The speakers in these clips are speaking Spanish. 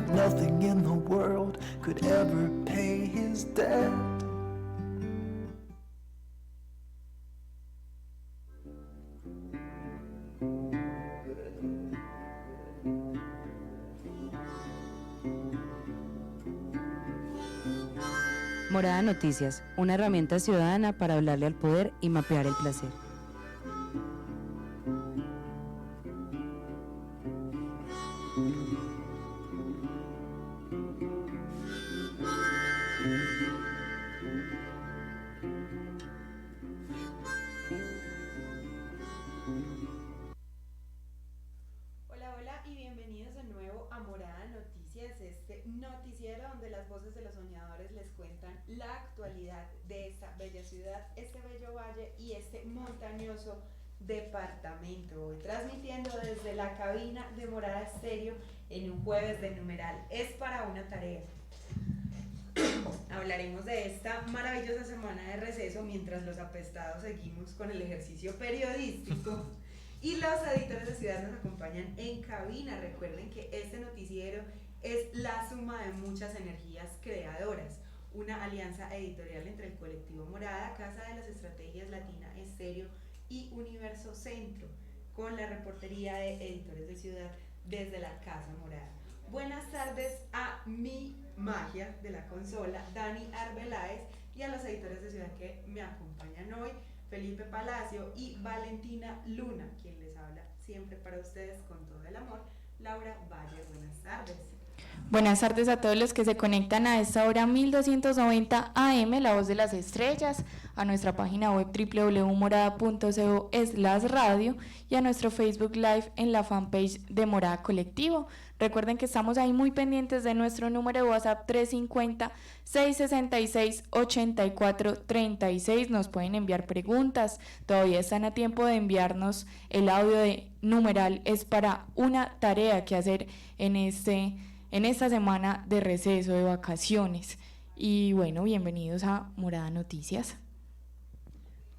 nothing in the world could ever pay his debt. Morada Noticias, una herramienta ciudadana para hablarle al poder y mapear el placer. Hola y bienvenidos de nuevo a Morada Noticias, este noticiero donde las voces de los soñadores les cuentan la actualidad de esta bella ciudad, este bello valle y este montañoso departamento. Hoy transmitiendo desde la cabina de Morada Estéreo en un jueves de numeral Es para una tarea. Hablaremos de esta maravillosa semana de receso mientras los apestados seguimos con el ejercicio periodístico. Y los editores de Ciudad nos acompañan en cabina. Recuerden que este noticiero es la suma de muchas energías creadoras, una alianza editorial entre el colectivo Morada, Casa de las Estrategias Latina Estéreo y Universo Centro, con la reportería de editores de Ciudad desde la Casa Morada. Buenas tardes a mi magia de la consola, Dani Arbeláez, y a los editores de Ciudad que me acompañan hoy, Felipe Palacio y Valentina Luna, quien les habla siempre para ustedes con todo el amor, Laura Valle. Buenas tardes. Buenas tardes a todos los que se conectan a esta hora 1290 AM, La Voz de las Estrellas, a nuestra página web www.morada.co/radio y a nuestro Facebook Live en la fanpage de Morada Colectivo. Recuerden que estamos ahí muy pendientes de nuestro número de WhatsApp 350-666-8436. Nos pueden enviar preguntas, todavía están a tiempo de enviarnos el audio de numeral Es para una tarea que hacer en esta semana de receso, de vacaciones. Y bueno, bienvenidos a Morada Noticias.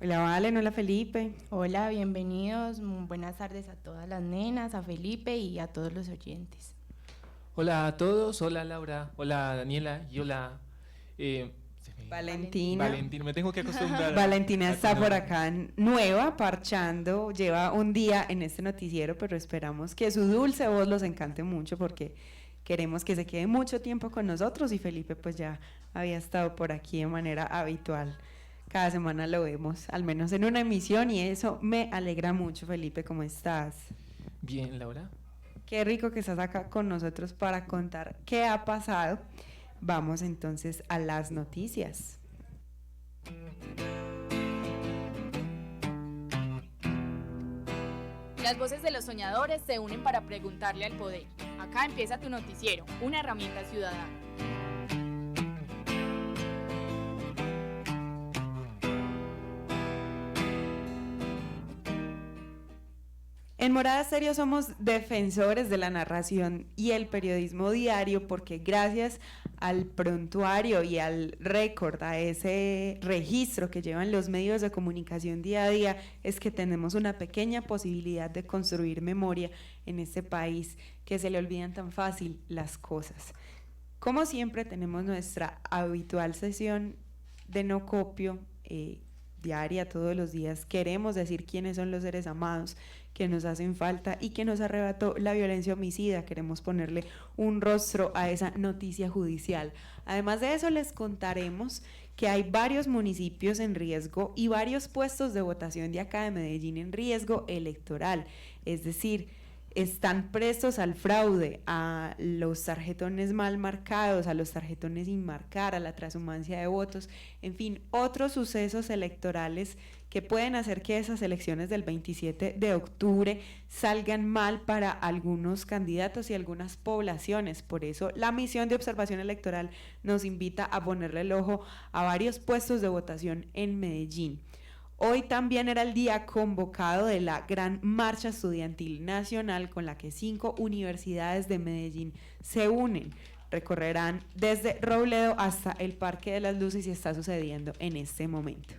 Hola Valen, hola Felipe. Hola, bienvenidos, buenas tardes a todas las nenas, a Felipe y a todos los oyentes. Hola a todos, hola Laura, hola Daniela y hola Valentina. Valentina, me tengo que acostumbrar. Valentina está por acá nueva, parchando, lleva un día en este noticiero, pero esperamos que su dulce voz los encante mucho porque queremos que se quede mucho tiempo con nosotros y Felipe pues ya había estado por aquí de manera habitual. Cada semana lo vemos, al menos en una emisión, y eso me alegra mucho. Felipe, ¿cómo estás? Bien, Laura. Qué rico que estás acá con nosotros para contar qué ha pasado. Vamos entonces a las noticias. Las voces de los soñadores se unen para preguntarle al poder. Acá empieza tu noticiero, una herramienta ciudadana. En Morada Estéreo somos defensores de la narración y el periodismo diario porque gracias al prontuario y al récord, a ese registro que llevan los medios de comunicación día a día, es que tenemos una pequeña posibilidad de construir memoria en este país que se le olvidan tan fácil las cosas. Como siempre tenemos nuestra habitual sesión de no copio diaria, todos los días. Queremos decir quiénes son los seres amados que nos hacen falta y que nos arrebató la violencia homicida. Queremos ponerle un rostro a esa noticia judicial. Además de eso, les contaremos que hay varios municipios en riesgo y varios puestos de votación de acá de Medellín en riesgo electoral, es decir, están prestos al fraude, a los tarjetones mal marcados, a los tarjetones sin marcar, a la transhumancia de votos, en fin, otros sucesos electorales que pueden hacer que esas elecciones del 27 de octubre salgan mal para algunos candidatos y algunas poblaciones. Por eso la misión de observación electoral nos invita a ponerle el ojo a varios puestos de votación en Medellín. Hoy también era el día convocado de la Gran Marcha Estudiantil Nacional, con la que 5 universidades de Medellín se unen. Recorrerán desde Robledo hasta el Parque de las Luces y está sucediendo en este momento.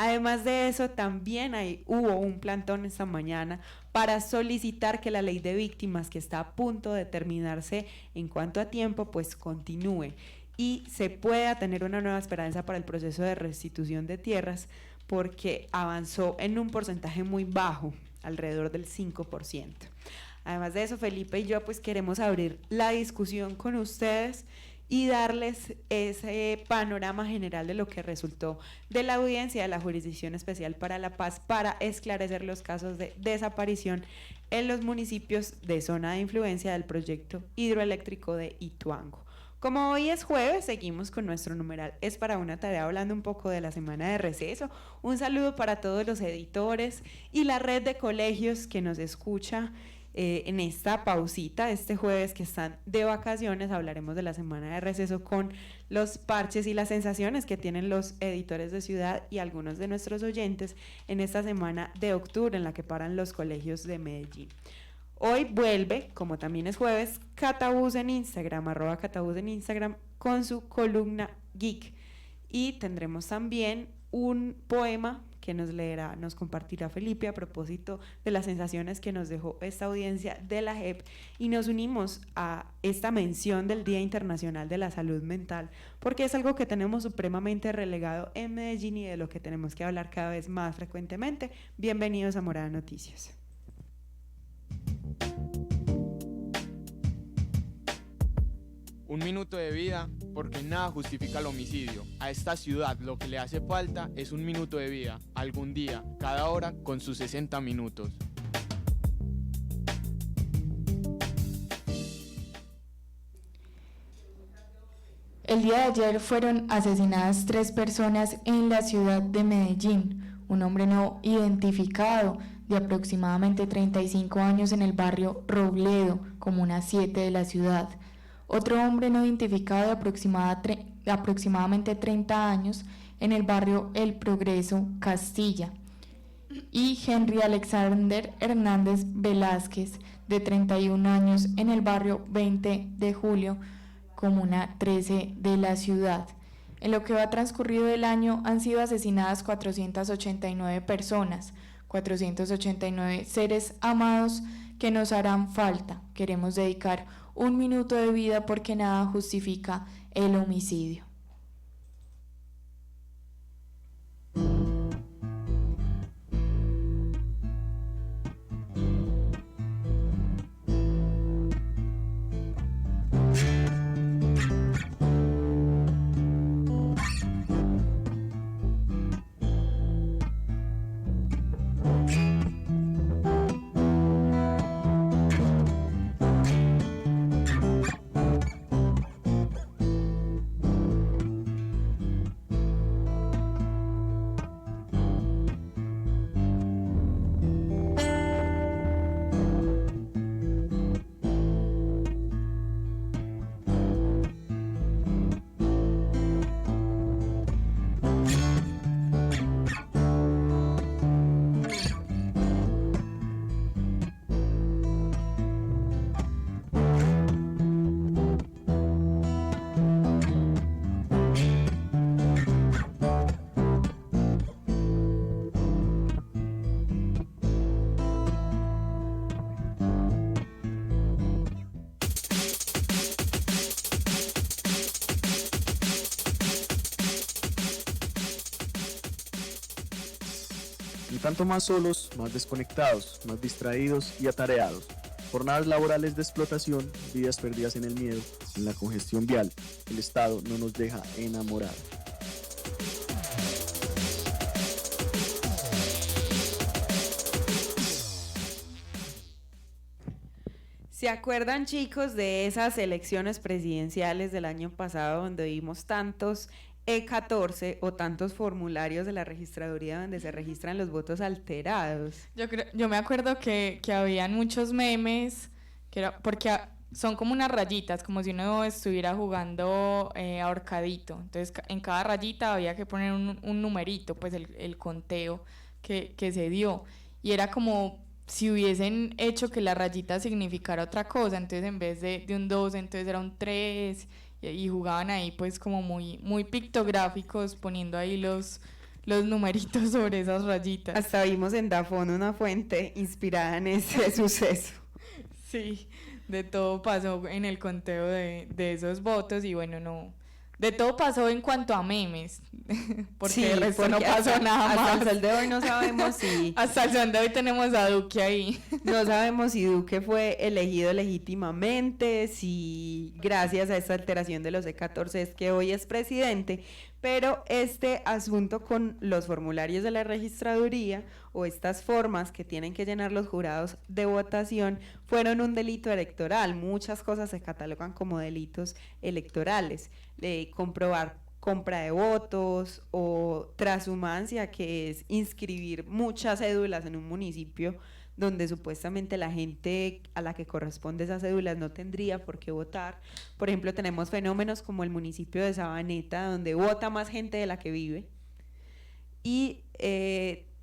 Además de eso, también hubo un plantón esta mañana para solicitar que la ley de víctimas, que está a punto de terminarse en cuanto a tiempo, pues continúe y se pueda tener una nueva esperanza para el proceso de restitución de tierras, porque avanzó en un porcentaje muy bajo, alrededor del 5%. Además de eso, Felipe y yo pues queremos abrir la discusión con ustedes y darles ese panorama general de lo que resultó de la audiencia de la Jurisdicción Especial para la Paz para esclarecer los casos de desaparición en los municipios de zona de influencia del proyecto hidroeléctrico de Ituango. Como hoy es jueves, seguimos con nuestro numeral Es para una tarea, hablando un poco de la semana de receso. Un saludo para todos los editores y la red de colegios que nos escucha en esta pausita, este jueves que están de vacaciones. Hablaremos de la semana de receso con los parches y las sensaciones que tienen los editores de Ciudad y algunos de nuestros oyentes en esta semana de octubre en la que paran los colegios de Medellín. Hoy vuelve, como también es jueves, Catabús en Instagram, @Catabús en Instagram, con su columna Geek. Y tendremos también un poema que nos compartirá Felipe a propósito de las sensaciones que nos dejó esta audiencia de la JEP, y nos unimos a esta mención del Día Internacional de la Salud Mental, porque es algo que tenemos supremamente relegado en Medellín y de lo que tenemos que hablar cada vez más frecuentemente. Bienvenidos a Morada Noticias. Un minuto de vida, porque nada justifica el homicidio. A esta ciudad lo que le hace falta es un minuto de vida, algún día, cada hora, con sus 60 minutos. El día de ayer fueron asesinadas 3 personas en la ciudad de Medellín. Un hombre no identificado de aproximadamente 35 años en el barrio Robledo, comuna 7 de la ciudad. Otro hombre no identificado de aproximadamente 30 años en el barrio El Progreso, Castilla. Y Henry Alexander Hernández Velázquez, de 31 años, en el barrio 20 de Julio, comuna 13 de la ciudad. En lo que va transcurrido del año han sido asesinadas 489 personas, 489 seres amados que nos harán falta. Queremos dedicar un minuto de vida porque nada justifica el homicidio. Y tanto más solos, más desconectados, más distraídos y atareados. Jornadas laborales de explotación, vidas perdidas en el miedo, en la congestión vial. El Estado no nos deja enamorar. ¿Se acuerdan, chicos, de esas elecciones presidenciales del año pasado donde vimos tantos E14 o tantos formularios de la registraduría donde se registran los votos alterados? Yo me acuerdo que habían muchos memes, porque son como unas rayitas, como si uno estuviera jugando ahorcadito. Entonces en cada rayita había que poner un numerito, pues el conteo que se dio. Y era como si hubiesen hecho que la rayita significara otra cosa. Entonces en vez de un 2, entonces era un 3, y jugaban ahí pues como muy, muy pictográficos, poniendo ahí los los numeritos sobre esas rayitas. Hasta vimos en Dafón una fuente inspirada en ese suceso. Sí, de todo pasó en el conteo de esos votos y bueno, no, de todo pasó en cuanto a memes, porque Sí, el resto no porque pasó nada hasta más. el sol de hoy no sabemos si Hasta el sol de hoy tenemos a Duque ahí. no sabemos si Duque fue elegido legítimamente, si gracias a esta alteración de los E14 es que hoy es presidente, pero este asunto con los formularios de la registraduría o estas formas que tienen que llenar los jurados de votación fueron un delito electoral. Muchas cosas se catalogan como delitos electorales. Comprobar compra de votos o transhumancia, que es inscribir muchas cédulas en un municipio donde supuestamente la gente a la que corresponde esas cédulas no tendría por qué votar. Por ejemplo, tenemos fenómenos como el municipio de Sabaneta, donde vota más gente de la que vive. Y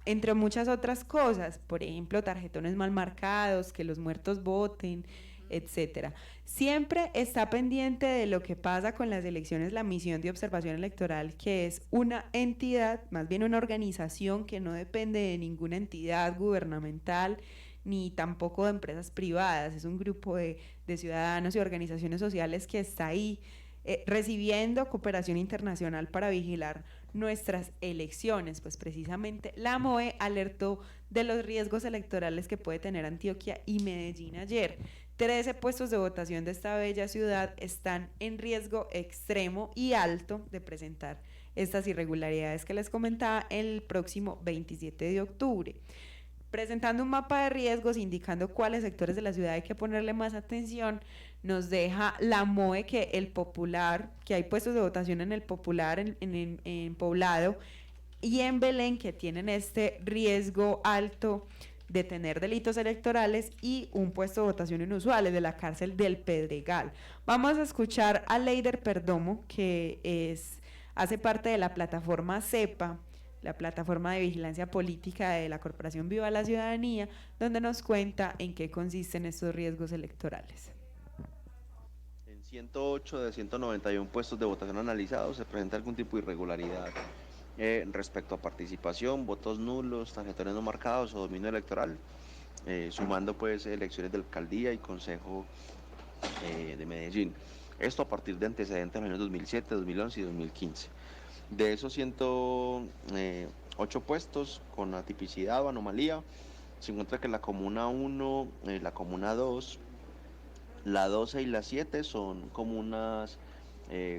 entre muchas otras cosas, por ejemplo, tarjetones mal marcados, que los muertos voten, etcétera. Siempre está pendiente de lo que pasa con las elecciones la Misión de Observación Electoral, que es una entidad, más bien una organización que no depende de ninguna entidad gubernamental ni tampoco de empresas privadas. Es un grupo de ciudadanos y organizaciones sociales que está ahí recibiendo cooperación internacional para vigilar nuestras elecciones. Pues precisamente la MOE alertó de los riesgos electorales que puede tener Antioquia y Medellín ayer. 13 puestos de votación de esta bella ciudad están en riesgo extremo y alto de presentar estas irregularidades que les comentaba el próximo 27 de octubre. Presentando un mapa de riesgos indicando cuáles sectores de la ciudad hay que ponerle más atención, nos deja la MOE que el Popular, que hay puestos de votación en el Popular, en Poblado y en Belén, que tienen este riesgo alto de tener delitos electorales, y un puesto de votación inusual, el de la cárcel del Pedregal. Vamos a escuchar a Leider Perdomo, que hace parte de la plataforma CEPA, la plataforma de vigilancia política de la Corporación Viva la Ciudadanía, donde nos cuenta en qué consisten estos riesgos electorales. En 108 de 191 puestos de votación analizados se presenta algún tipo de irregularidad respecto a participación, votos nulos, tarjetones no marcados o dominio electoral, sumando pues elecciones de alcaldía y consejo de Medellín. Esto a partir de antecedentes en los años 2007, 2011 y 2015. De esos 108 puestos con atipicidad o anomalía, se encuentra que la comuna 1, la comuna 2, la 12 y la 7 son comunas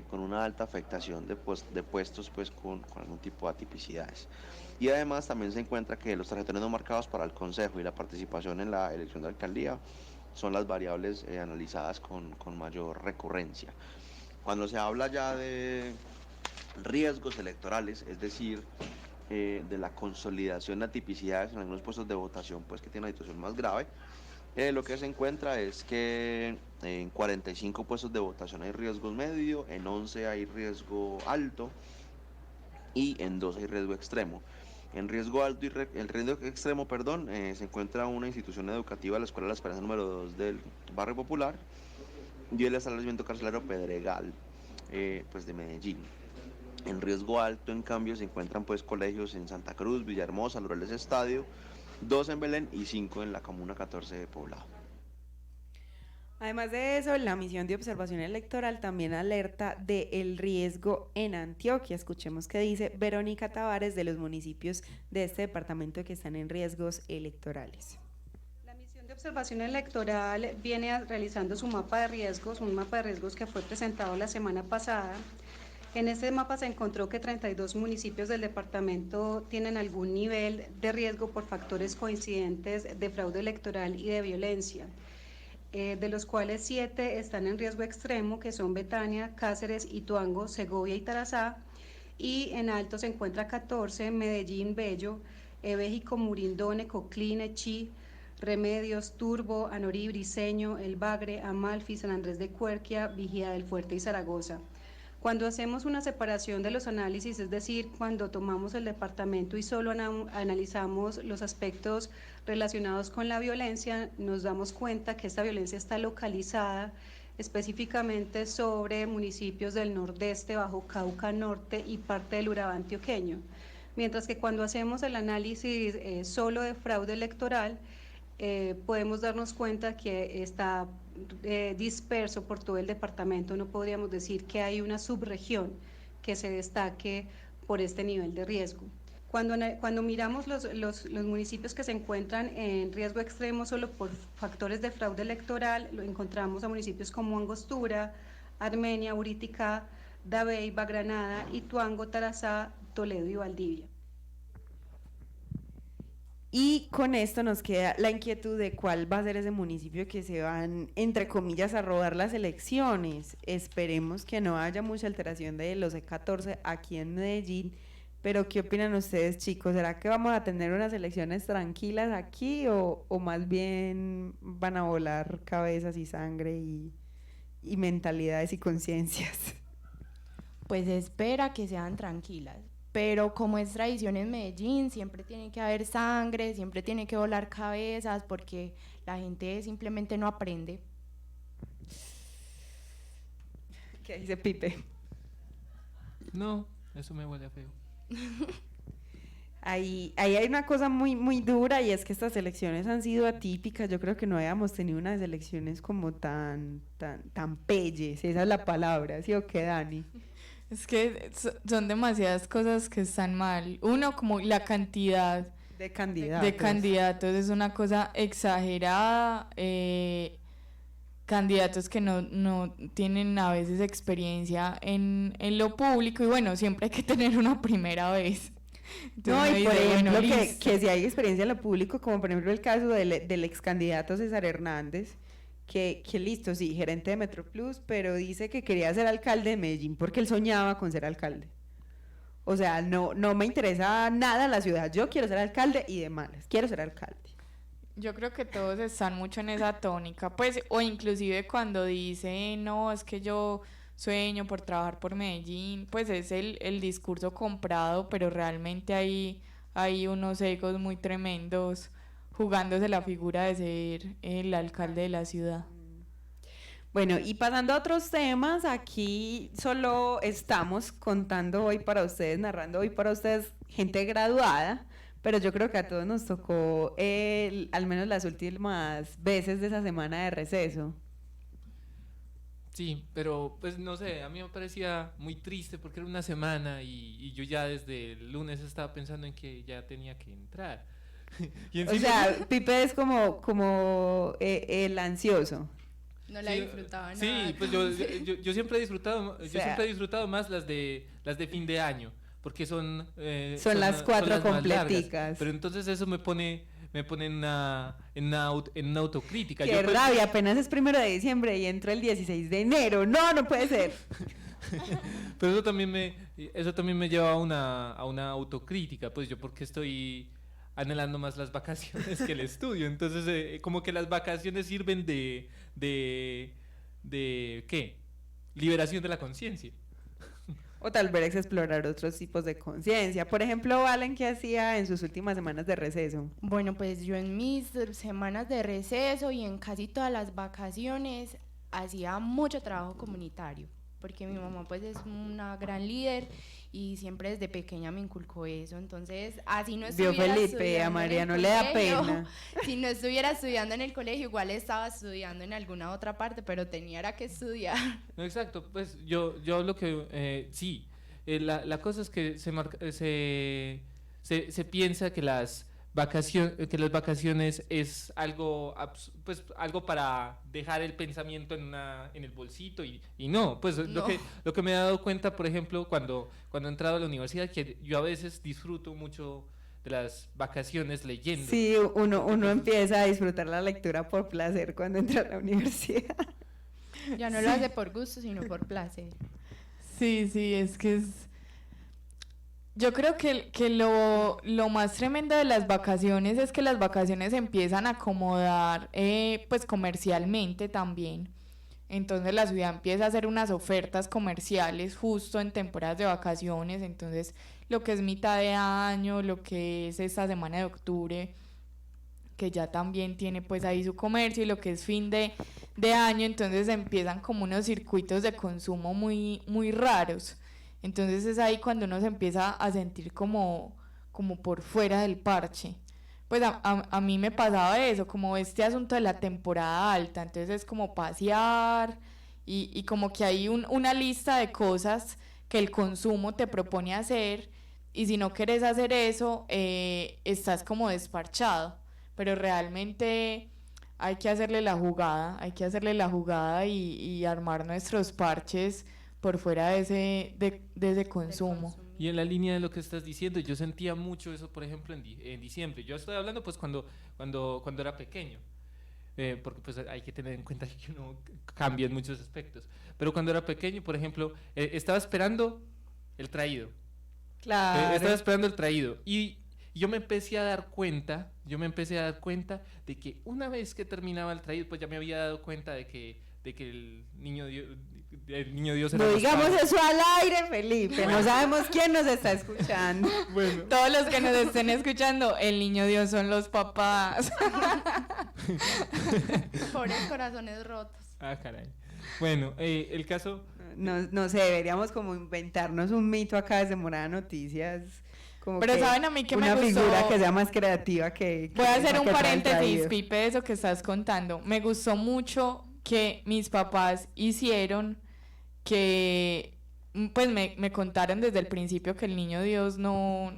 con una alta afectación de puestos pues con algún tipo de atipicidades. Y además también se encuentra que los tarjetones no marcados para el consejo y la participación en la elección de alcaldía son las variables analizadas con mayor recurrencia. Cuando se habla ya de riesgos electorales, es decir, de la consolidación de atipicidades en algunos puestos de votación pues que tienen una situación más grave, lo que se encuentra es que en 45 puestos de votación hay riesgo medio, en 11 hay riesgo alto y en 2 hay riesgo extremo. En riesgo alto el riesgo extremo, se encuentra una institución educativa, la Escuela de la Esperanza número 2 del Barrio Popular y el establecimiento carcelario Pedregal pues de Medellín. En riesgo alto, en cambio, se encuentran pues colegios en Santa Cruz, Villahermosa, Laureles Estadio, 2 en Belén y 5 en la comuna 14 de Poblado. Además de eso, la Misión de Observación Electoral también alerta del riesgo en Antioquia. Escuchemos qué dice Verónica Tavares de los municipios de este departamento que están en riesgos electorales. La Misión de Observación Electoral viene realizando su mapa de riesgos, un mapa de riesgos que fue presentado la semana pasada. En este mapa se encontró que 32 municipios del departamento tienen algún nivel de riesgo por factores coincidentes de fraude electoral y de violencia, de los cuales 7 están en riesgo extremo, que son Betania, Cáceres, Ituango, Segovia y Tarazá, y en alto se encuentra 14, Medellín, Bello, Béjico, Murindone, Coclín, Echí, Remedios, Turbo, Anorí, Briceño, El Bagre, Amalfi, San Andrés de Cuerquia, Vigía del Fuerte y Zaragoza. Cuando hacemos una separación de los análisis, es decir, cuando tomamos el departamento y solo analizamos los aspectos relacionados con la violencia, nos damos cuenta que esta violencia está localizada específicamente sobre municipios del nordeste, Bajo Cauca Norte y parte del Urabá antioqueño. mientras que cuando hacemos el análisis solo de fraude electoral, podemos darnos cuenta que está disperso por todo el departamento. No podríamos decir que hay una subregión que se destaque por este nivel de riesgo. Cuando miramos los municipios que se encuentran en riesgo extremo solo por factores de fraude electoral, lo encontramos a municipios como Angostura, Armenia, Uritica, Dabeiba, Granada, Ituango, Tarazá, Toledo y Valdivia. Y con esto nos queda la inquietud de cuál va a ser ese municipio que se van, entre comillas, a robar las elecciones. Esperemos que no haya mucha alteración de los E14 aquí en Medellín, pero ¿qué opinan ustedes, chicos? ¿Será que vamos a tener unas elecciones tranquilas aquí o más bien van a volar cabezas y sangre y mentalidades y conciencias? Pues espera que sean tranquilas. Pero como es tradición en Medellín, siempre tiene que haber sangre, siempre tiene que volar cabezas, porque la gente simplemente no aprende. ¿Qué dice Pipe? No, eso me huele a feo. Ahí hay una cosa muy dura, y es que estas elecciones han sido atípicas. Yo creo que no habíamos tenido unas elecciones como tan pelles, esa es la palabra, ¿sí o qué, Dani? Es que son demasiadas cosas que están mal. Uno, como la cantidad de candidatos. De candidatos es una cosa exagerada. Candidatos que no tienen a veces experiencia en lo público, y bueno, siempre hay que tener una primera vez. Entonces, no, y por ejemplo, bueno, que si hay experiencia en lo público, como por ejemplo el caso del ex candidato César Hernández, que listo, sí, gerente de Metroplus, pero dice que quería ser alcalde de Medellín porque él soñaba con ser alcalde. O sea, no me interesa nada la ciudad, yo quiero ser alcalde y de malas, quiero ser alcalde. Yo creo que todos están mucho en esa tónica, pues, o inclusive cuando dice, no, es que yo sueño por trabajar por Medellín, pues es el discurso comprado, pero realmente hay unos egos muy tremendos jugándose la figura de ser el alcalde de la ciudad. Bueno, y pasando a otros temas, aquí solo estamos contando hoy para ustedes, narrando hoy para ustedes gente graduada, pero yo creo que a todos nos tocó al menos las últimas veces de esa semana de receso. Sí, pero pues no sé, a mí me parecía muy triste porque era una semana y yo ya desde el lunes estaba pensando en que ya tenía que entrar. O sea, Pipe es como el ansioso. No la disfrutaba nada. Sí, pues yo siempre he disfrutado, siempre he disfrutado más las de fin de año, porque son las 4 las completicas. Pero entonces eso me pone en una autocrítica. Qué rabia, apenas es 1 de diciembre y entro el 16 de enero. No puede ser. Pero eso también me lleva a una autocrítica, pues yo porque estoy anhelando más las vacaciones que el estudio. Entonces, como que las vacaciones sirven de ¿qué? Liberación de la conciencia. O tal vez explorar otros tipos de conciencia. Por ejemplo, Valen, ¿qué hacía en sus últimas semanas de receso? Bueno, pues yo en mis semanas de receso y en casi todas las vacaciones hacía mucho trabajo comunitario, porque mi mamá pues es una gran líder y siempre desde pequeña me inculcó eso. Entonces, así no estuviera Felipe, a María no le da pena. Si no estuviera estudiando en el colegio, igual estaba estudiando en alguna otra parte, pero tenía que estudiar. No, exacto, pues yo hablo que sí, la cosa es que se piensa que las vacaciones es algo para dejar el pensamiento en el bolsito y no, pues no. Lo que me he dado cuenta, por ejemplo, cuando he entrado a la universidad, que yo a veces disfruto mucho de las vacaciones leyendo. Sí, uno empieza a disfrutar la lectura por placer cuando entra a la universidad. Ya no lo hace por gusto, sino por placer. Sí, es que es... Yo creo que lo más tremendo de las vacaciones es que las vacaciones se empiezan a acomodar pues comercialmente también. Entonces la ciudad empieza a hacer unas ofertas comerciales justo en temporadas de vacaciones. Entonces lo que es mitad de año, lo que es esta semana de octubre, que ya también tiene pues ahí su comercio, y lo que es fin de año, entonces empiezan como unos circuitos de consumo muy, muy raros. Entonces es ahí cuando uno se empieza a sentir como como por fuera del parche. Pues a mí me pasaba eso, como este asunto de la temporada alta, entonces es como pasear y como que hay una lista de cosas que el consumo te propone hacer, y si no quieres hacer eso, estás como desparchado, pero realmente hay que hacerle la jugada y armar nuestros parches por fuera de ese consumo. Y en la línea de lo que estás diciendo, yo sentía mucho eso, por ejemplo, en diciembre. Yo estoy hablando pues cuando era pequeño, porque pues hay que tener en cuenta que uno cambia en muchos aspectos. Pero cuando era pequeño, por ejemplo, estaba esperando el traído. Claro. Estaba esperando el traído. Y yo me empecé a dar cuenta de que una vez que terminaba el traído, pues ya me había dado cuenta de que el niño Dios era No más digamos padre. eso al aire, Felipe. No sabemos quién nos está escuchando. Bueno. Todos los que nos estén escuchando, el niño Dios son los papás. Pobres corazones rotos. Ah, caray. Bueno, el caso... No sé, deberíamos como inventarnos un mito acá desde Morada Noticias. Como Pero que saben a mí que me una gustó. figura que sea más creativa que Voy a hacer esa un que trae el paréntesis, traído. Pipe, de eso que estás contando. Me gustó mucho que mis papás hicieron que, pues me contaron desde el principio que el niño Dios no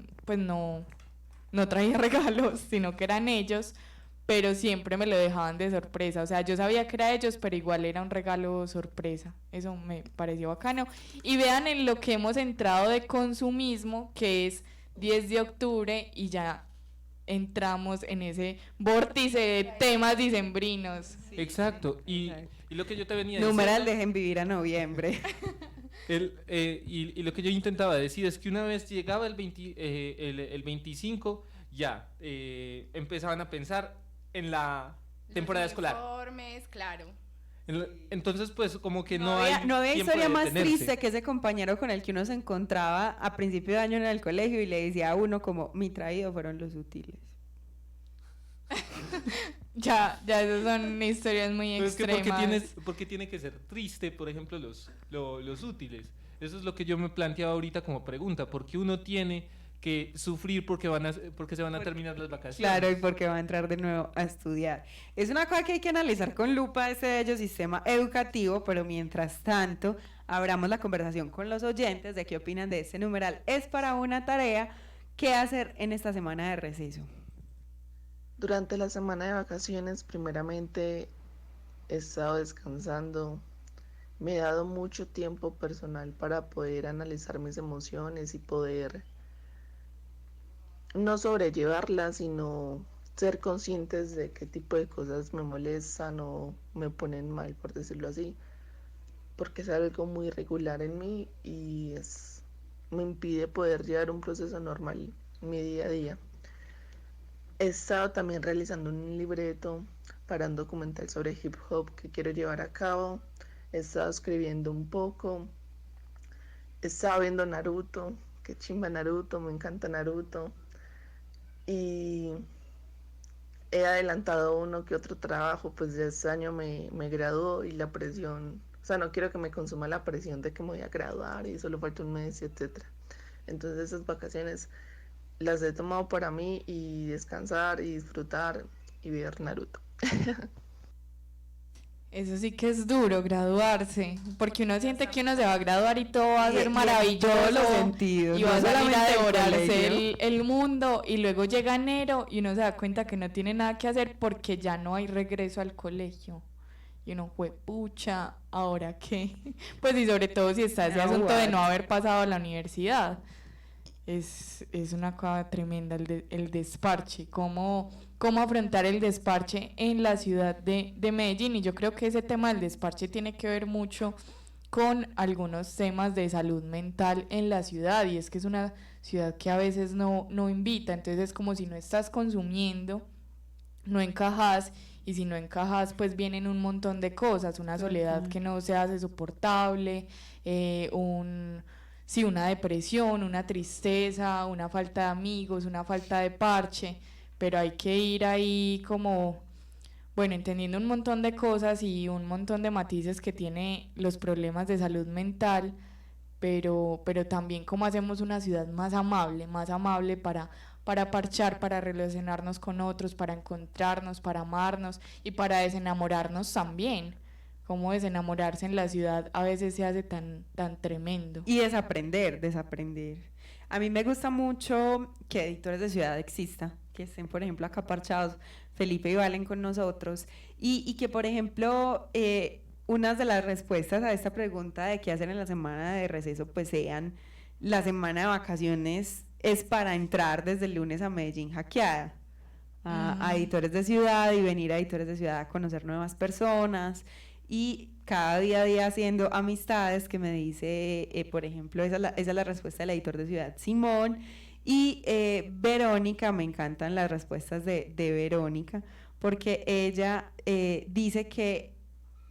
traía regalos, sino que eran ellos, pero siempre me lo dejaban de sorpresa. O sea, yo sabía que era ellos, pero igual era un regalo sorpresa. Eso me pareció bacano. Y vean en lo que hemos entrado de consumismo, que es 10 de octubre, y ya entramos en ese vórtice de temas dicembrinos. Exacto. Y lo que yo te venía Numeral, diciendo... dejen vivir a noviembre. Y lo que yo intentaba decir es que una vez llegaba el 25, ya empezaban a pensar en la temporada Los escolar. uniformes, claro. Entonces, pues, como que no había hay historia tiempo de más detenerse. triste que ese compañero con el que uno se encontraba a principio de año en el colegio y le decía a uno como, mi traído fueron los útiles. Ya esas son historias muy Pero es que extremas. ¿por qué tiene que ser triste, por ejemplo, los útiles? Eso es lo que yo me planteaba ahorita como pregunta. ¿Por qué uno tiene que sufrir porque se van a terminar las vacaciones? Claro, y porque va a entrar de nuevo a estudiar. Es una cosa que hay que analizar con lupa, ese bello sistema educativo, pero mientras tanto, abramos la conversación con los oyentes de qué opinan de este numeral. Es para una tarea, ¿qué hacer en esta semana de receso? Durante la semana de vacaciones, primeramente, he estado descansando. Me he dado mucho tiempo personal para poder analizar mis emociones y poder no sobrellevarlas, sino ser conscientes de qué tipo de cosas me molestan o me ponen mal, por decirlo así, porque es algo muy regular en mí y me impide poder llevar un proceso normal en mi día a día. He estado también realizando un libreto para un documental sobre hip hop que quiero llevar a cabo. He estado escribiendo un poco. He estado viendo Naruto. Qué chimba Naruto, me encanta Naruto. Y he adelantado uno que otro trabajo, pues ya este año me graduó y la presión, o sea, no quiero que me consuma la presión de que me voy a graduar y solo falta un mes, etcétera. Entonces esas vacaciones las he tomado para mí y descansar y disfrutar y ver Naruto. Eso sí que es duro, graduarse, porque uno siente que uno se va a graduar y todo va a ser maravilloso, todos los sentidos, y va no a salir a solamente el devorarse colegio. el mundo, y luego llega enero y uno se da cuenta que no tiene nada que hacer porque ya no hay regreso al colegio. Y uno fue, pucha, ¿ahora qué? Pues y sobre todo si está ese asunto de no haber pasado a la universidad. Es una cosa tremenda el desparche, cómo afrontar el desparche en la ciudad de Medellín. Y yo creo que ese tema del desparche tiene que ver mucho con algunos temas de salud mental en la ciudad, y es que es una ciudad que a veces no invita, entonces es como si no estás consumiendo, no encajas, y si no encajas pues vienen un montón de cosas, una soledad que no se hace soportable, una depresión, una tristeza, una falta de amigos, una falta de parche, pero hay que ir ahí como, bueno, entendiendo un montón de cosas y un montón de matices que tiene los problemas de salud mental, pero también cómo hacemos una ciudad más amable para parchar, para relacionarnos con otros, para encontrarnos, para amarnos y para desenamorarnos también. Cómo desenamorarse en la ciudad a veces se hace tan tremendo. Y desaprender. A mí me gusta mucho que Editores de Ciudad exista, que estén, por ejemplo, acá parchados, Felipe y Valen con nosotros, y que, por ejemplo, unas de las respuestas a esta pregunta de qué hacer en la semana de receso, pues sean, la semana de vacaciones es para entrar desde el lunes a Medellín hackeada, a Editores de Ciudad, y venir a Editores de Ciudad a conocer nuevas personas, y cada día haciendo amistades, que me dice, por ejemplo, esa es la respuesta del editor de Ciudad, Simón, y Verónica, me encantan las respuestas de Verónica, porque ella dice que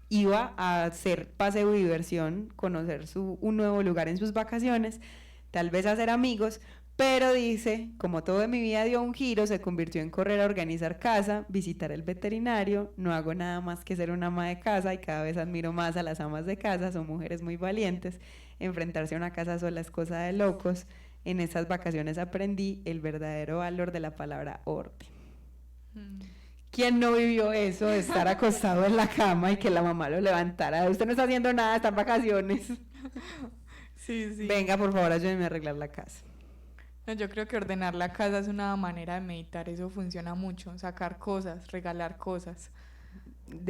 iba a hacer paseo y diversión, conocer un nuevo lugar en sus vacaciones, tal vez hacer amigos, pero dice, como todo en mi vida dio un giro, se convirtió en correr a organizar casa, visitar el veterinario, no hago nada más que ser una ama de casa y cada vez admiro más a las amas de casa, son mujeres muy valientes, enfrentarse a una casa sola es cosa de locos, en estas vacaciones aprendí el verdadero valor de la palabra orden. ¿Quién no vivió eso de estar acostado en la cama y que la mamá lo levantara? Usted no está haciendo nada, está en vacaciones. Sí. Venga, por favor, ayúdenme a arreglar la casa. No, yo creo que ordenar la casa es una manera de meditar, eso funciona mucho, sacar cosas, regalar cosas.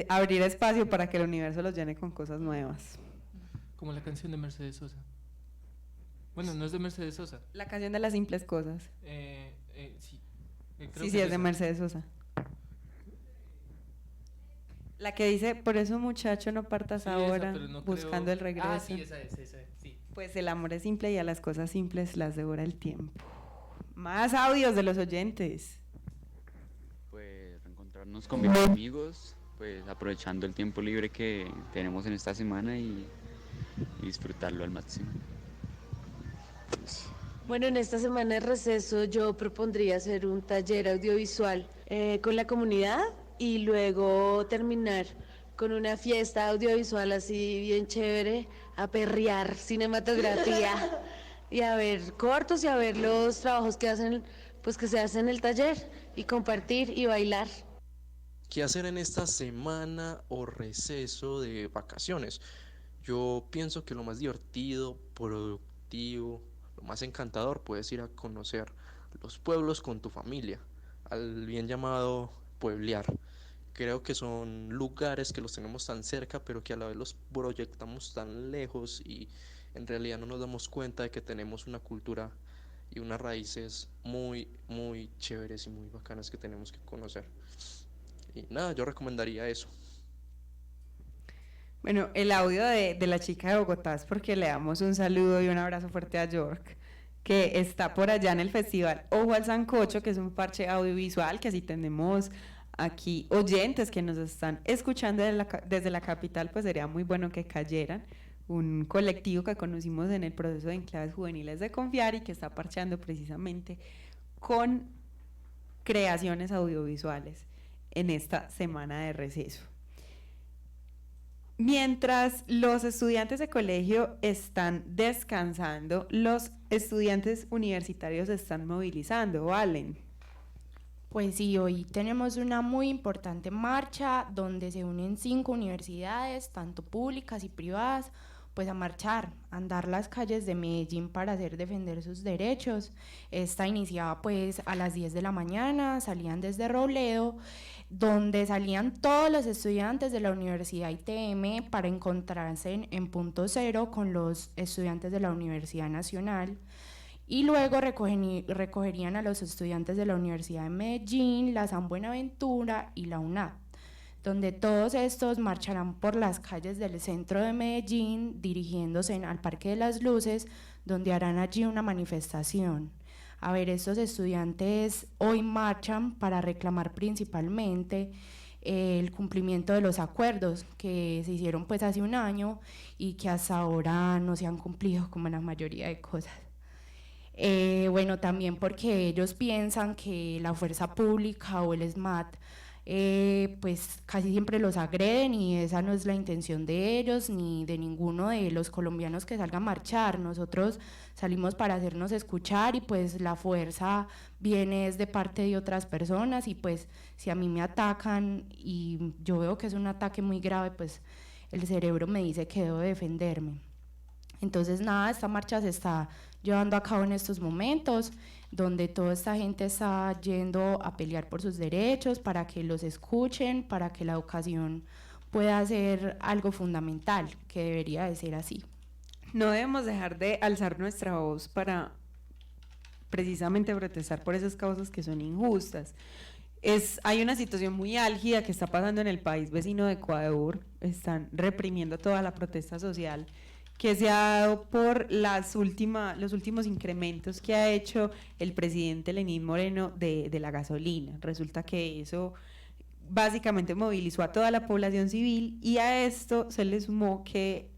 Abrir espacio para que el universo los llene con cosas nuevas. Como la canción de Mercedes Sosa. Bueno, no es de Mercedes Sosa. La canción de las simples cosas. Sí. Sí, es de Mercedes Sosa. La que dice, por eso muchacho no partas ahora, no buscando el regreso. Ah, sí, esa es, sí. Pues el amor es simple y a las cosas simples las devora el tiempo. Más audios de los oyentes. Pues reencontrarnos con mis amigos, pues aprovechando el tiempo libre que tenemos en esta semana y disfrutarlo al máximo. Bueno, en esta semana de receso yo propondría hacer un taller audiovisual con la comunidad y luego terminar con una fiesta audiovisual así bien chévere, a perrear cinematografía y a ver cortos y a ver los trabajos que hacen, pues que se hacen en el taller y compartir y bailar. ¿Qué hacer en esta semana o receso de vacaciones? Yo pienso que lo más divertido, productivo, lo más encantador puedes ir a conocer los pueblos con tu familia, al bien llamado pueblear. Creo que son lugares que los tenemos tan cerca, pero que a la vez los proyectamos tan lejos y en realidad no nos damos cuenta de que tenemos una cultura y unas raíces muy, muy chéveres y muy bacanas que tenemos que conocer. Y nada, yo recomendaría eso. Bueno, el audio de la chica de Bogotá es porque le damos un saludo y un abrazo fuerte a York, que está por allá en el festival Ojo al Sancocho, que es un parche audiovisual que así tenemos aquí oyentes que nos están escuchando desde la capital, pues sería muy bueno que cayeran. Un colectivo que conocimos en el proceso de Enclaves Juveniles de Confiar y que está parcheando precisamente con creaciones audiovisuales en esta semana de receso. Mientras los estudiantes de colegio están descansando, los estudiantes universitarios se están movilizando, ¿valen? Pues sí, hoy tenemos una muy importante marcha donde se unen 5 universidades, tanto públicas y privadas, pues a marchar, a andar las calles de Medellín para hacer defender sus derechos. Esta iniciaba pues a las 10 de la mañana, salían desde Robledo, donde salían todos los estudiantes de la Universidad ITM para encontrarse en punto cero con los estudiantes de la Universidad Nacional. Y luego recogerían a los estudiantes de la Universidad de Medellín, la San Buenaventura y la UNAP, donde todos estos marcharán por las calles del centro de Medellín, dirigiéndose al Parque de las Luces, donde harán allí una manifestación. A ver, estos estudiantes hoy marchan para reclamar principalmente el cumplimiento de los acuerdos que se hicieron pues hace un año y que hasta ahora no se han cumplido como la mayoría de cosas. Bueno, también porque ellos piensan que la fuerza pública o el SMAT pues casi siempre los agreden y esa no es la intención de ellos ni de ninguno de los colombianos que salga a marchar. Nosotros salimos para hacernos escuchar y pues la fuerza viene es de parte de otras personas y pues si a mí me atacan y yo veo que es un ataque muy grave, pues el cerebro me dice que debo defenderme. Entonces nada, esta marcha se está llevando a cabo en estos momentos, donde toda esta gente está yendo a pelear por sus derechos, para que los escuchen, para que la educación pueda ser algo fundamental, que debería de ser así. No debemos dejar de alzar nuestra voz para precisamente protestar por esas causas que son injustas. Hay una situación muy álgida que está pasando en el país vecino de Ecuador, están reprimiendo toda la protesta social que se ha dado por los últimos incrementos que ha hecho el presidente Lenín Moreno de la gasolina. Resulta que eso básicamente movilizó a toda la población civil y a esto se le sumó que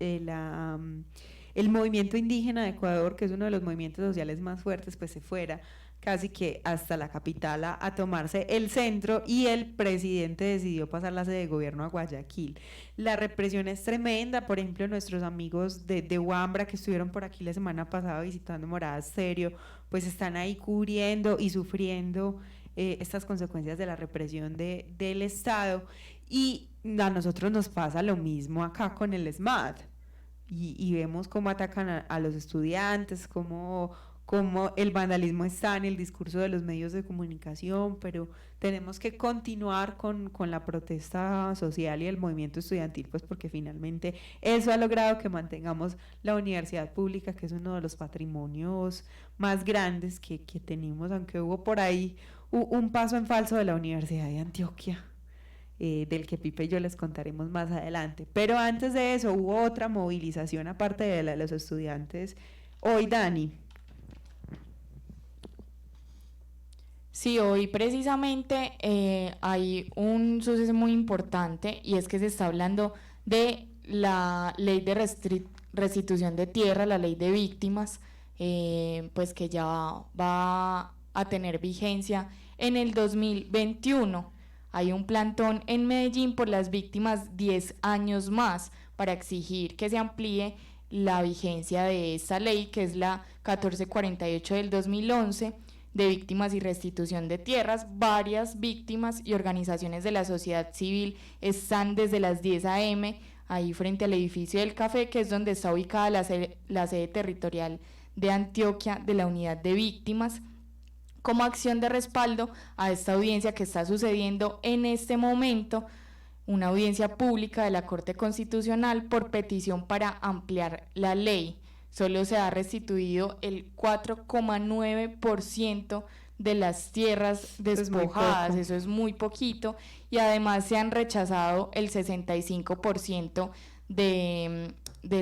el movimiento indígena de Ecuador, que es uno de los movimientos sociales más fuertes, pues se fuera casi que hasta la capital a tomarse el centro y el presidente decidió pasar la sede de gobierno a Guayaquil. La represión es tremenda, por ejemplo, nuestros amigos de Huambra que estuvieron por aquí la semana pasada visitando Morada Estéreo, pues están ahí cubriendo y sufriendo estas consecuencias de la represión del Estado y a nosotros nos pasa lo mismo acá con el SMAD y vemos cómo atacan a los estudiantes, cómo el vandalismo está en el discurso de los medios de comunicación, pero tenemos que continuar con la protesta social y el movimiento estudiantil, pues porque finalmente eso ha logrado que mantengamos la universidad pública, que es uno de los patrimonios más grandes que tenemos, aunque hubo por ahí un paso en falso de la Universidad de Antioquia, del que Pipe y yo les contaremos más adelante. Pero antes de eso hubo otra movilización aparte de la de los estudiantes. Hoy, Dani. Sí, hoy precisamente hay un suceso muy importante y es que se está hablando de la ley de restitución de tierra, la ley de víctimas, pues que ya va a tener vigencia en el 2021. Hay un plantón en Medellín por las víctimas 10 años más para exigir que se amplíe la vigencia de esta ley, que es la 1448 del 2011, de víctimas y restitución de tierras. Varias víctimas y organizaciones de la sociedad civil están desde las 10 a.m. ahí frente al edificio del Café, que es donde está ubicada la sede territorial de Antioquia de la Unidad de Víctimas, como acción de respaldo a esta audiencia que está sucediendo en este momento, una audiencia pública de la Corte Constitucional por petición para ampliar la ley. Solo se ha restituido el 4,9% de las tierras despojadas, eso es muy poquito, y además se han rechazado el 65% de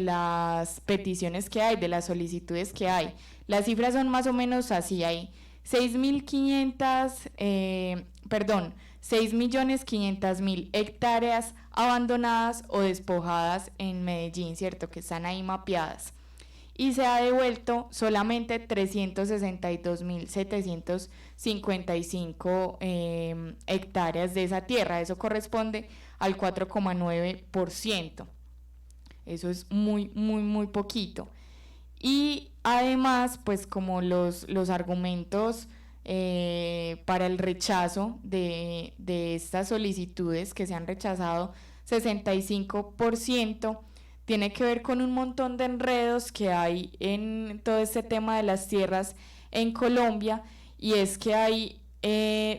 las peticiones que hay, de las solicitudes que hay. Las cifras son más o menos así, hay 6.500.000 hectáreas abandonadas o despojadas en Medellín, ¿cierto? Que están ahí mapeadas. Y se ha devuelto solamente 362.755 hectáreas de esa tierra. Eso corresponde al 4,9%. Eso es muy, muy, muy poquito. Y además, pues como los argumentos para el rechazo de estas solicitudes que se han rechazado, 65%, tiene que ver con un montón de enredos que hay en todo este tema de las tierras en Colombia, y es que hay,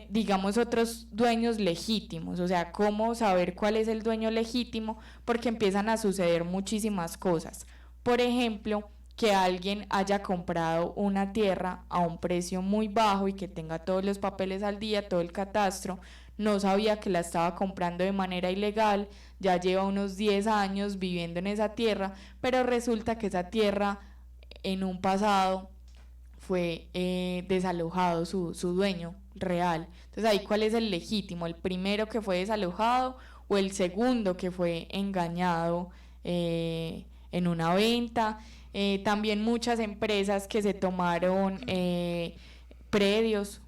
digamos, otros dueños legítimos. O sea, ¿cómo saber cuál es el dueño legítimo? Porque empiezan a suceder muchísimas cosas. Por ejemplo, que alguien haya comprado una tierra a un precio muy bajo y que tenga todos los papeles al día, todo el catastro, no sabía que la estaba comprando de manera ilegal, ya lleva unos 10 años viviendo en esa tierra, pero resulta que esa tierra en un pasado fue desalojado su dueño real. Entonces ahí, ¿cuál es el legítimo? ¿El primero que fue desalojado o el segundo que fue engañado en una venta? También muchas empresas que se tomaron predios.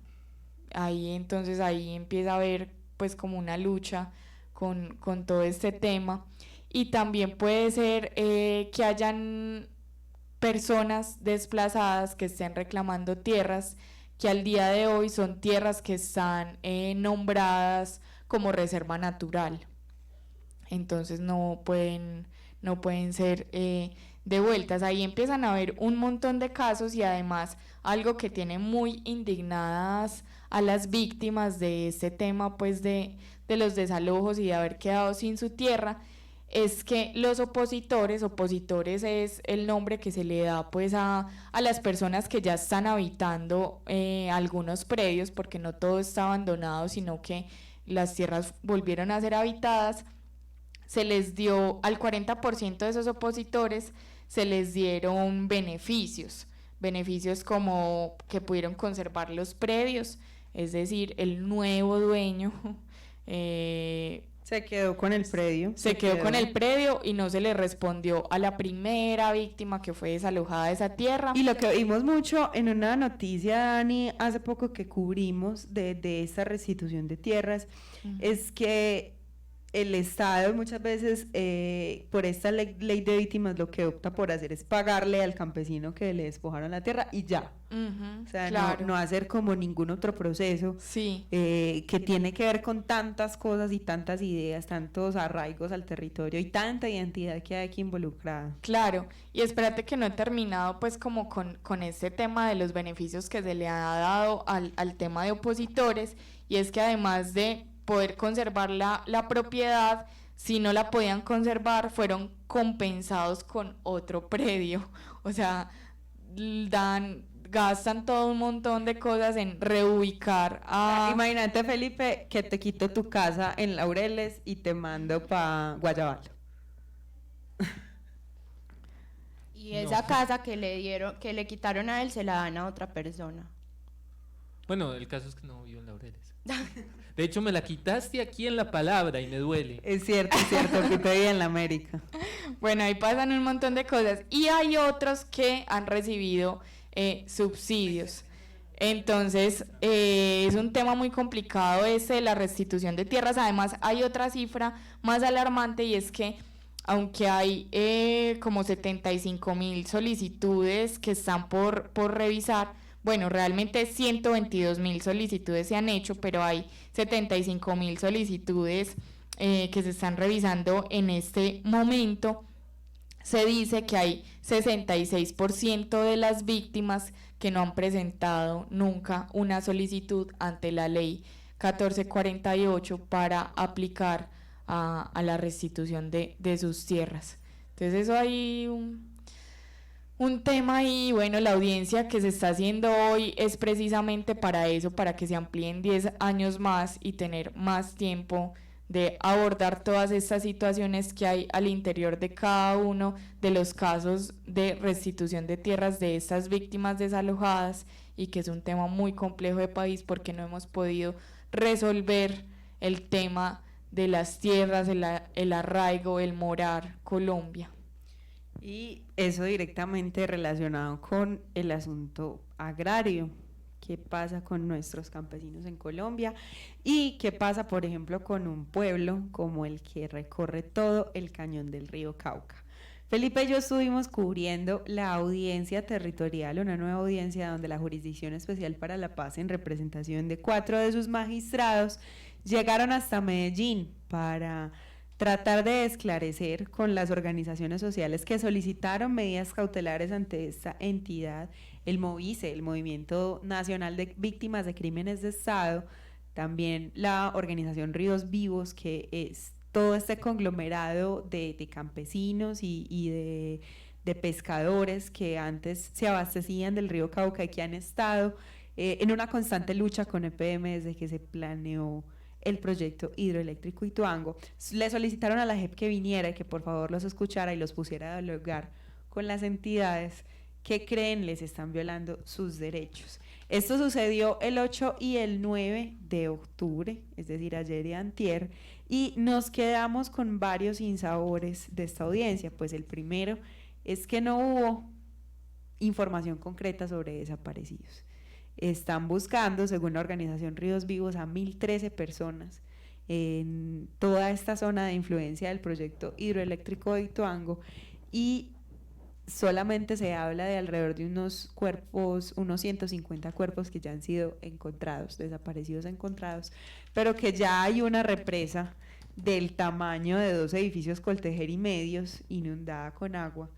Ahí entonces ahí empieza a haber pues como una lucha con todo este tema. Y también puede ser que hayan personas desplazadas que estén reclamando tierras que al día de hoy son tierras que están nombradas como reserva natural. Entonces no pueden ser devueltas. Ahí empiezan a haber un montón de casos y además algo que tiene muy indignadas a las víctimas de este tema, pues de los desalojos y de haber quedado sin su tierra, es que los opositores es el nombre que se le da pues a las personas que ya están habitando algunos predios, porque no todo está abandonado, sino que las tierras volvieron a ser habitadas. Se les dio al 40% de esos opositores, se les dieron beneficios como que pudieron conservar los predios, es decir, el nuevo dueño se quedó con el predio. Se quedó con el predio y no se le respondió a la primera víctima que fue desalojada de esa tierra. Y lo que vimos mucho en una noticia, Dani, hace poco que cubrimos de esta restitución de tierras, es que el Estado muchas veces por esta ley de víctimas lo que opta por hacer es pagarle al campesino que le despojaron la tierra y ya. O sea, claro. no hacer como ningún otro proceso que tiene que ver con tantas cosas y tantas ideas, tantos arraigos al territorio y tanta identidad que hay aquí involucrada. Claro, y espérate que no he terminado pues como con este tema de los beneficios que se le ha dado al tema de opositores, y es que además de poder conservar la propiedad, si no la podían conservar, fueron compensados con otro predio. O sea, gastan todo un montón de cosas en reubicar a... Imagínate, Felipe, que te quito tu casa en Laureles y te mando para Guayabal. Y esa casa que le quitaron a él, se la dan a otra persona. Bueno, el caso es que no vivo en Laureles. De hecho, me la quitaste aquí en la palabra y me duele. Es cierto, que te vi en la América. Bueno, ahí pasan un montón de cosas. Y hay otros que han recibido subsidios. Entonces, es un tema muy complicado ese, la restitución de tierras. Además, hay otra cifra más alarmante, y es que aunque hay como 75,000 solicitudes que están por revisar, bueno, realmente 122,000 solicitudes se han hecho, pero hay 75,000 solicitudes que se están revisando en este momento. Se dice que hay 66% de las víctimas que no han presentado nunca una solicitud ante la ley 1448 para aplicar a la restitución de sus tierras. Entonces eso hay un tema, y bueno, la audiencia que se está haciendo hoy es precisamente para eso, para que se amplíen 10 años más y tener más tiempo de abordar todas estas situaciones que hay al interior de cada uno de los casos de restitución de tierras de estas víctimas desalojadas, y que es un tema muy complejo de país porque no hemos podido resolver el tema de las tierras, el arraigo, el morar Colombia. Y eso directamente relacionado con el asunto agrario. ¿Qué pasa con nuestros campesinos en Colombia? ¿Y qué pasa, por ejemplo, con un pueblo como el que recorre todo el cañón del río Cauca? Felipe y yo estuvimos cubriendo la audiencia territorial, una nueva audiencia donde la Jurisdicción Especial para la Paz, en representación de 4 de sus magistrados, llegaron hasta Medellín para tratar de esclarecer con las organizaciones sociales que solicitaron medidas cautelares ante esta entidad, el MOVICE, el Movimiento Nacional de Víctimas de Crímenes de Estado, también la organización Ríos Vivos, que es todo este conglomerado de campesinos y de pescadores que antes se abastecían del río Cauca y que han estado en una constante lucha con EPM desde que se planeó el proyecto hidroeléctrico Ituango. Le solicitaron a la JEP que viniera y que por favor los escuchara y los pusiera a dialogar con las entidades que creen les están violando sus derechos. Esto sucedió el 8 y el 9 de octubre, es decir, ayer y antier, y nos quedamos con varios sinsabores de esta audiencia. Pues el primero es que no hubo información concreta sobre desaparecidos. Están buscando, según la organización Ríos Vivos, a 1.013 personas en toda esta zona de influencia del proyecto hidroeléctrico de Ituango, y solamente se habla de alrededor de unos 150 cuerpos que ya han sido encontrados, desaparecidos encontrados, pero que ya hay una represa del tamaño de 2 edificios Coltejer y medios inundada con agua,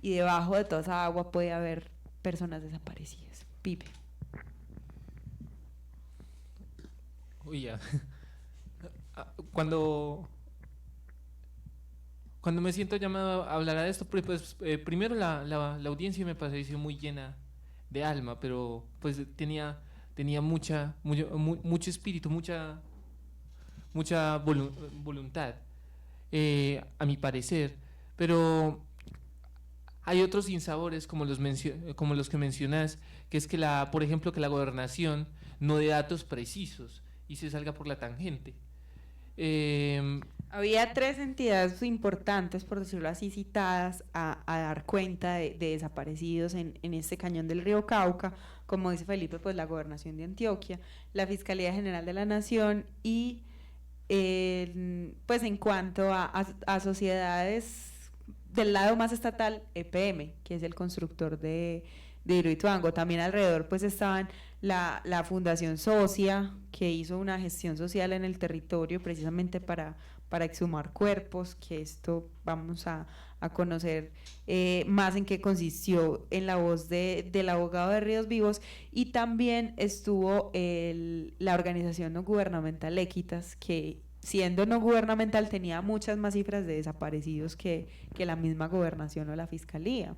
y debajo de toda esa agua puede haber personas desaparecidas. Pipe. Uy, ya. Cuando me siento llamado a hablar de esto, pues primero la audiencia me pareció muy llena de alma, pero pues tenía mucho espíritu, mucha voluntad, a mi parecer, pero hay otros sinsabores como los que mencionas, que es que por ejemplo, que la gobernación no dé datos precisos y se salga por la tangente. Había 3 entidades importantes, por decirlo así, citadas a dar cuenta de desaparecidos en este cañón del río Cauca, como dice Felipe, pues la Gobernación de Antioquia, la Fiscalía General de la Nación y pues en cuanto a sociedades del lado más estatal, EPM, que es el constructor de Hidroituango. También alrededor pues estaban la Fundación Socia, que hizo una gestión social en el territorio precisamente para exhumar cuerpos, que esto vamos a conocer más en qué consistió en la voz del abogado de Ríos Vivos, y también estuvo la organización no gubernamental Équitas, que siendo no gubernamental tenía muchas más cifras de desaparecidos que la misma gobernación o la fiscalía.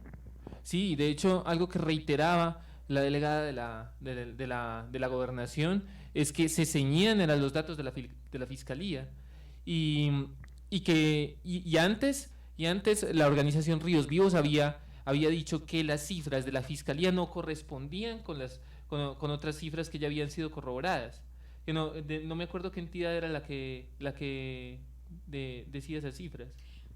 Sí, de hecho, algo que reiteraba la delegada de la gobernación es que se ceñían a los datos de la fiscalía y antes la organización Ríos Vivos había dicho que las cifras de la fiscalía no correspondían con otras cifras que ya habían sido corroboradas. Que no me acuerdo qué entidad era la que decía esas cifras.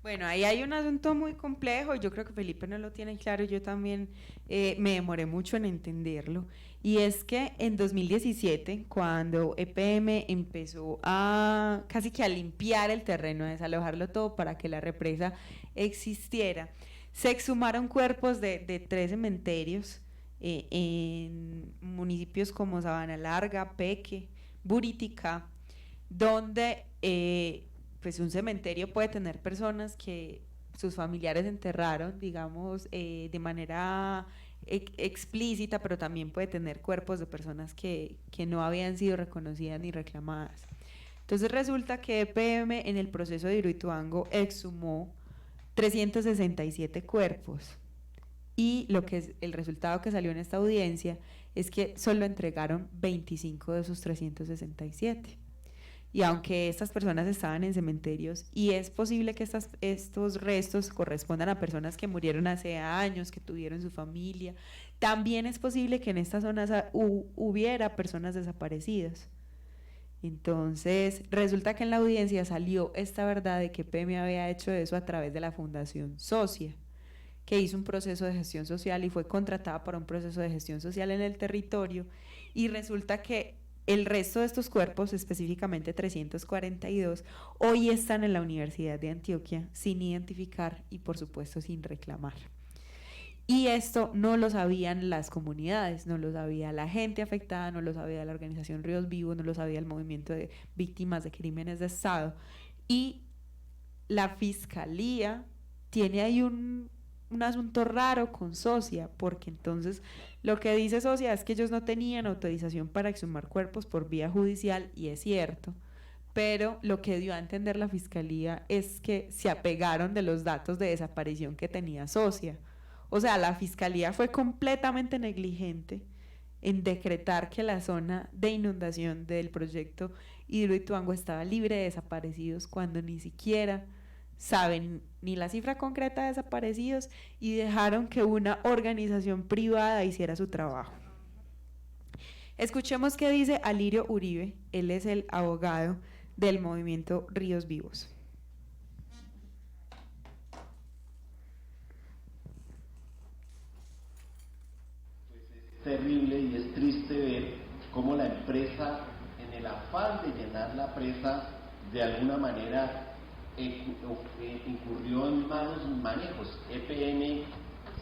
Bueno, ahí hay un asunto muy complejo, yo creo que Felipe no lo tiene claro, yo también me demoré mucho en entenderlo, y es que en 2017, cuando EPM empezó casi que a limpiar el terreno, a desalojarlo todo para que la represa existiera, se exhumaron cuerpos de 3 cementerios en municipios como Sabana Larga, Peque, Buritica, donde pues un cementerio puede tener personas que sus familiares enterraron, digamos, de manera explícita, pero también puede tener cuerpos de personas que no habían sido reconocidas ni reclamadas. Entonces resulta que EPM en el proceso de Hidroituango exhumó 367 cuerpos, y el resultado que salió en esta audiencia es que solo entregaron 25 de esos 367. Y aunque estas personas estaban en cementerios, y es posible que estos restos correspondan a personas que murieron hace años, que tuvieron su familia, también es posible que en estas zonas hubiera personas desaparecidas. Entonces, resulta que en la audiencia salió esta verdad de que EPM había hecho eso a través de la Fundación Socia, que hizo un proceso de gestión social y fue contratada para un proceso de gestión social en el territorio, y resulta que el resto de estos cuerpos, específicamente 342, hoy están en la Universidad de Antioquia sin identificar y por supuesto sin reclamar. Y esto no lo sabían las comunidades, no lo sabía la gente afectada, no lo sabía la organización Ríos Vivos, no lo sabía el movimiento de víctimas de crímenes de Estado. Y la Fiscalía tiene ahí un asunto raro con Socia, porque entonces lo que dice Socia es que ellos no tenían autorización para exhumar cuerpos por vía judicial, y es cierto, pero lo que dio a entender la Fiscalía es que se apegaron de los datos de desaparición que tenía Socia. O sea, la Fiscalía fue completamente negligente en decretar que la zona de inundación del proyecto Hidroituango estaba libre de desaparecidos, cuando ni siquiera saben ni la cifra concreta de desaparecidos, y dejaron que una organización privada hiciera su trabajo. Escuchemos qué dice Alirio Uribe, él es el abogado del movimiento Ríos Vivos. Es terrible y es triste ver cómo la empresa, en el afán de llenar la presa de alguna manera incurrió en malos manejos. EPM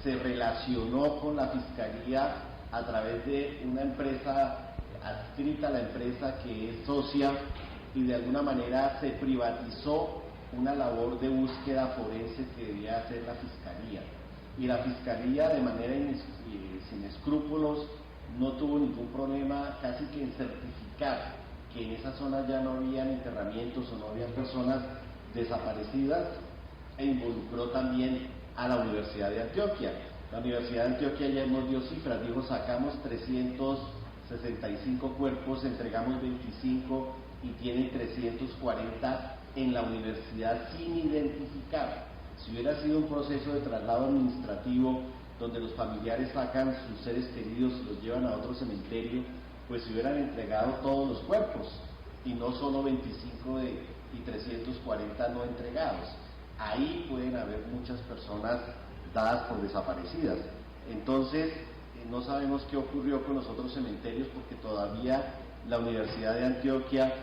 se relacionó con la Fiscalía a través de una empresa adscrita a la empresa que es socia, y de alguna manera se privatizó una labor de búsqueda forense que debía hacer la Fiscalía. Y la Fiscalía, de manera sin escrúpulos, no tuvo ningún problema casi que en certificar que en esa zona ya no habían enterramientos o no había personas desaparecidas, e involucró también a la Universidad de Antioquia. La Universidad de Antioquia ya nos dio cifras, dijo, sacamos 365 cuerpos, entregamos 25 y tienen 340 en la universidad sin identificar. Si hubiera sido un proceso de traslado administrativo donde los familiares sacan sus seres queridos y los llevan a otro cementerio, pues se hubieran entregado todos los cuerpos y no solo 25 y 340 no entregados. Ahí pueden haber muchas personas dadas por desaparecidas. Entonces, no sabemos qué ocurrió con los otros cementerios porque todavía la Universidad de Antioquia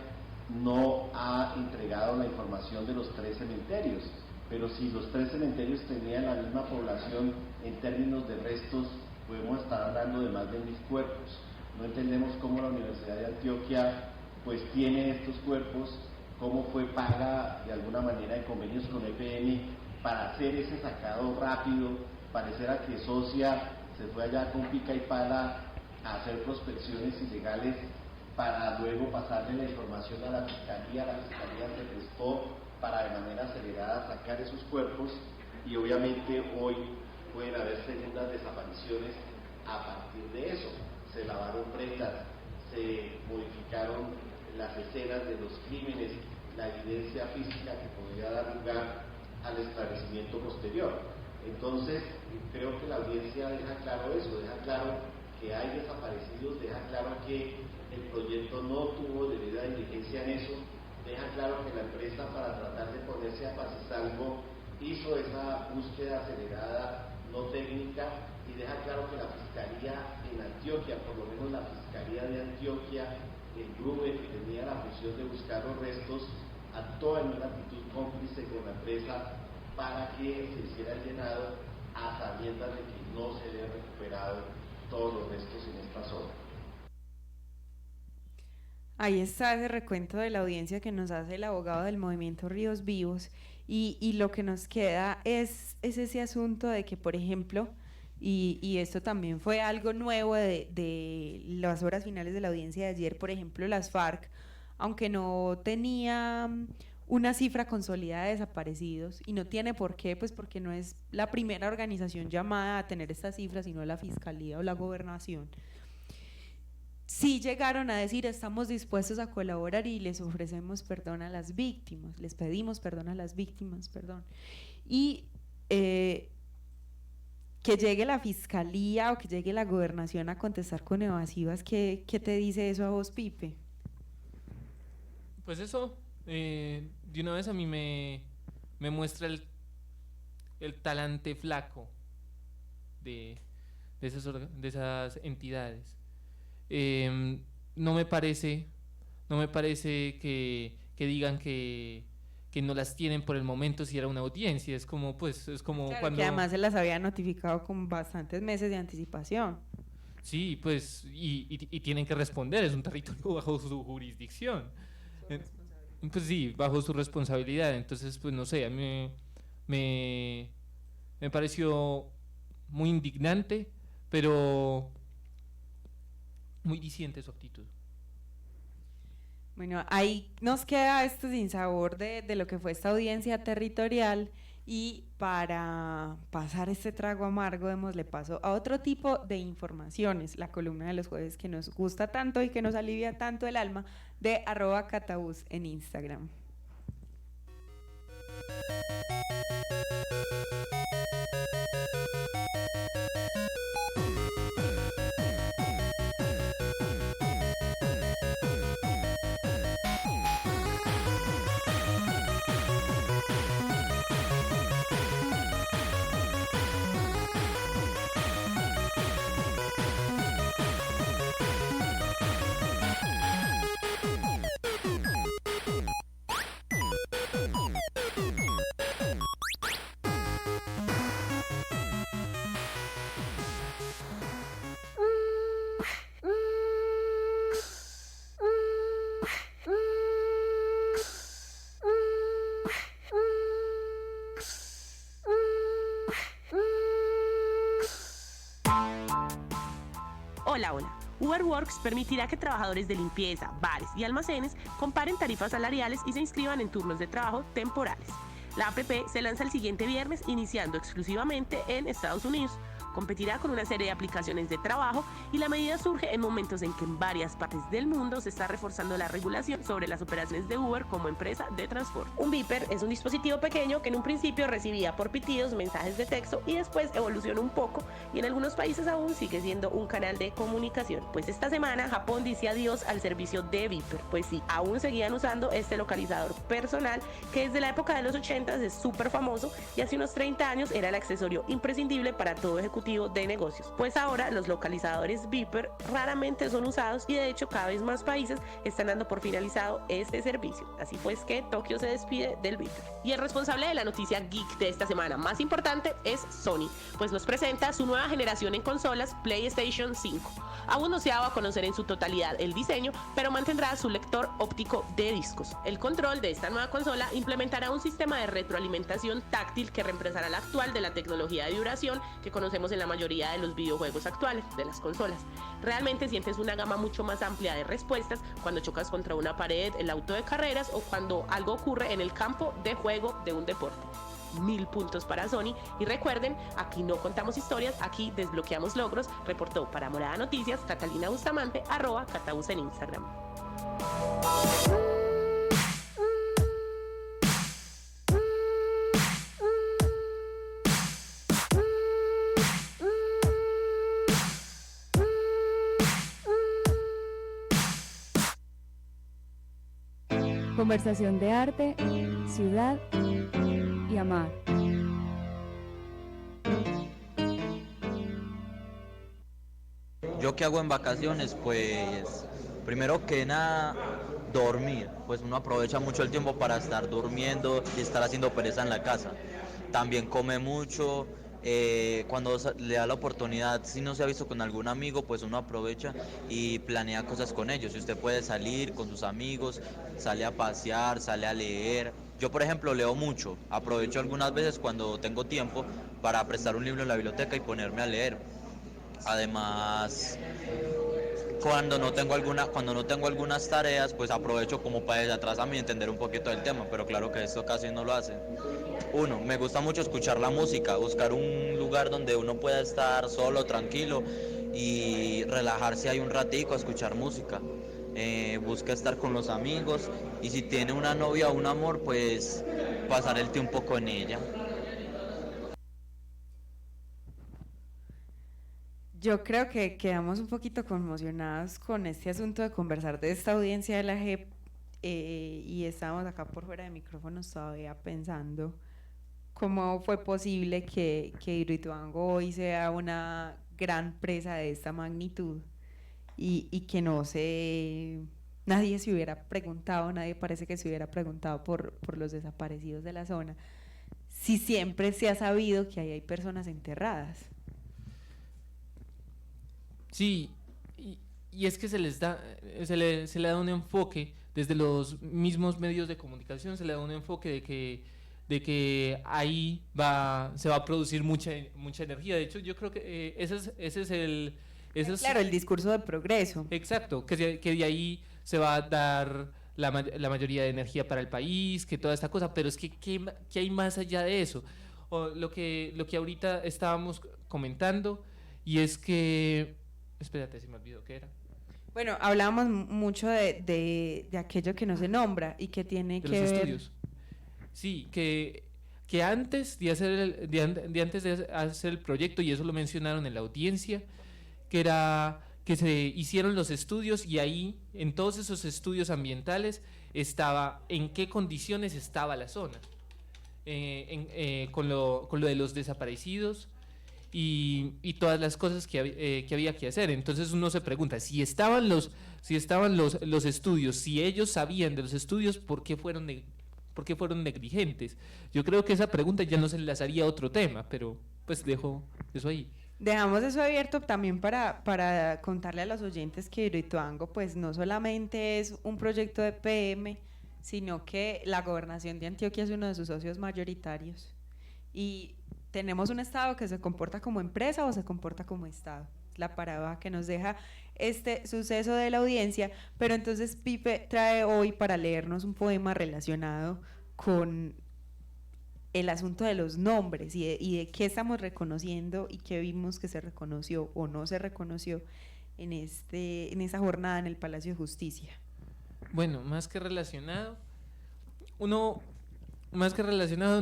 no ha entregado la información de los 3 cementerios. Pero si los 3 cementerios tenían la misma población en términos de restos, podemos estar hablando de más de 1000 cuerpos. No entendemos cómo la Universidad de Antioquia pues tiene estos cuerpos, cómo fue paga de alguna manera en convenios con EPM para hacer ese sacado rápido. Pareciera que Socia se fue allá con pica y pala a hacer prospecciones ilegales para luego pasarle la información a la Fiscalía se prestó para de manera acelerada sacar esos cuerpos, y obviamente hoy pueden haber segundas desapariciones a partir de eso. Se lavaron prendas, se modificaron las escenas de los crímenes, la evidencia física que podría dar lugar al esclarecimiento posterior. Entonces, creo que la audiencia deja claro eso, deja claro que hay desaparecidos, deja claro que el proyecto no tuvo debida diligencia en eso, deja claro que la empresa, para tratar de ponerse a paz y salvo, hizo esa búsqueda acelerada, no técnica, y deja claro que la Fiscalía en Antioquia, por lo menos la Fiscalía de Antioquia, el grupo que tenía la función de buscar los restos, actuó en una actitud cómplice con la empresa para que se hiciera el llenado a sabiendas de que no se habían recuperado todos los restos en esta zona. Ahí está ese recuento de la audiencia que nos hace el abogado del movimiento Ríos Vivos, y lo que nos queda es ese asunto de que, por ejemplo, y esto también fue algo nuevo de las horas finales de la audiencia de ayer, por ejemplo, las FARC, aunque no tenía una cifra consolidada de desaparecidos, y no tiene por qué, pues porque no es la primera organización llamada a tener esta cifra, sino la Fiscalía o la Gobernación, sí llegaron a decir: estamos dispuestos a colaborar y les ofrecemos perdón a las víctimas, les pedimos perdón a las víctimas, perdón. Y que llegue la Fiscalía o que llegue la Gobernación a contestar con evasivas, ¿qué te dice eso a vos, Pipe? Pues eso, de una vez a mí me muestra el talante flaco de esas entidades. No me parece que digan que no las tienen por el momento si era una audiencia. Es como Claro, cuando, que además se las había notificado con bastantes meses de anticipación. Sí, pues y tienen que responder, es un territorio bajo su jurisdicción. Pues sí, bajo su responsabilidad. Entonces, pues no sé, a mí me pareció muy indignante, pero muy diciente su actitud. Bueno, ahí nos queda este sinsabor de lo que fue esta audiencia territorial, y para pasar este trago amargo, démosle paso a otro tipo de informaciones, la columna de los jueves que nos gusta tanto y que nos alivia tanto el alma, de @catabús en Instagram. Hola, hola. Uberworks permitirá que trabajadores de limpieza, bares y almacenes comparen tarifas salariales y se inscriban en turnos de trabajo temporales. La APP se lanza el siguiente viernes, iniciando exclusivamente en Estados Unidos. Competirá con una serie de aplicaciones de trabajo y la medida surge en momentos en que en varias partes del mundo se está reforzando la regulación sobre las operaciones de Uber como empresa de transporte. Un beeper es un dispositivo pequeño que en un principio recibía por pitidos mensajes de texto y después evolucionó un poco y en algunos países aún sigue siendo un canal de comunicación. Pues esta semana Japón dice adiós al servicio de beeper, pues sí, aún seguían usando este localizador personal que desde la época de los 80 es súper famoso y hace unos 30 años era el accesorio imprescindible para todo ejecutivo de negocios, pues ahora los localizadores beeper raramente son usados y de hecho cada vez más países están dando por finalizado este servicio. Así pues que Tokio se despide del beeper. Y el responsable de la noticia geek de esta semana más importante es Sony, pues nos presenta su nueva generación en consolas PlayStation 5. Aún no se ha dado a conocer en su totalidad el diseño, pero mantendrá su lector óptico de discos. El control de esta nueva consola implementará un sistema de retroalimentación táctil que reemplazará la actual de la tecnología de vibración que conocemos en la mayoría de los videojuegos actuales de las consolas. Realmente sientes una gama mucho más amplia de respuestas cuando chocas contra una pared, el auto de carreras o cuando algo ocurre en el campo de juego de un deporte. 1000 puntos para Sony y recuerden, aquí no contamos historias, aquí desbloqueamos logros. Reportó para Morada Noticias Catalina Bustamante, @Catabus en Instagram. Conversación de arte, ciudad y amar. ¿Yo qué hago en vacaciones? Pues primero que nada dormir, pues uno aprovecha mucho el tiempo para estar durmiendo y estar haciendo pereza en la casa. También come mucho, cuando le da la oportunidad, si no se ha visto con algún amigo, pues uno aprovecha y planea cosas con ellos. Si usted puede salir con sus amigos, sale a pasear, sale a leer. Yo, por ejemplo, leo mucho, aprovecho algunas veces cuando tengo tiempo para prestar un libro en la biblioteca y ponerme a leer. Además, cuando no tengo algunas tareas, pues aprovecho como para desatrasarme y entender un poquito del tema, pero claro que esto casi no lo hace. Uno, me gusta mucho escuchar la música, buscar un lugar donde uno pueda estar solo, tranquilo y relajarse ahí un ratico a escuchar música. Busca estar con los amigos y si tiene una novia o un amor, pues pasar el tiempo con ella. Yo creo que quedamos un poquito conmocionados con este asunto de conversar de esta audiencia de la JEP y estábamos acá por fuera de micrófonos todavía pensando cómo fue posible que Hidroituango hoy sea una gran presa de esta magnitud y que nadie se hubiera preguntado, nadie parece que se hubiera preguntado por los desaparecidos de la zona, si siempre se ha sabido que ahí hay personas enterradas. Sí, y es que se le da un enfoque desde los mismos medios de comunicación, se le da un enfoque de que ahí se va a producir mucha energía. De hecho, yo creo que ese es el discurso de progreso. Exacto, que de ahí se va a dar la mayoría de energía para el país, que toda esta cosa, pero es que ¿qué hay más allá de eso? O lo que ahorita estábamos comentando, y es que... Espérate, se me olvidó qué era. Bueno, hablábamos mucho de aquello que no se nombra y que tiene de que los ver... estudios. Sí, que antes de hacer el proyecto, y eso lo mencionaron en la audiencia, que era que se hicieron los estudios y ahí, en todos esos estudios ambientales, estaba en qué condiciones estaba la zona, con lo de los desaparecidos y todas las cosas que había que hacer. Entonces uno se pregunta, si estaban los estudios, si ellos sabían de los estudios, ¿por qué fueron negligentes? Yo creo que esa pregunta ya nos enlazaría a otro tema, pero pues dejo eso ahí. Dejamos eso abierto también para contarle a los oyentes que Hidroituango pues no solamente es un proyecto de PM, sino que la Gobernación de Antioquia es uno de sus socios mayoritarios y tenemos un Estado que se comporta como empresa o se comporta como Estado. la paradoja que nos deja este suceso de la audiencia. Pero entonces Pipe trae hoy para leernos un poema relacionado con el asunto de los nombres y de qué estamos reconociendo y qué vimos que se reconoció o no se reconoció en esa jornada en el Palacio de Justicia. Bueno, más que relacionado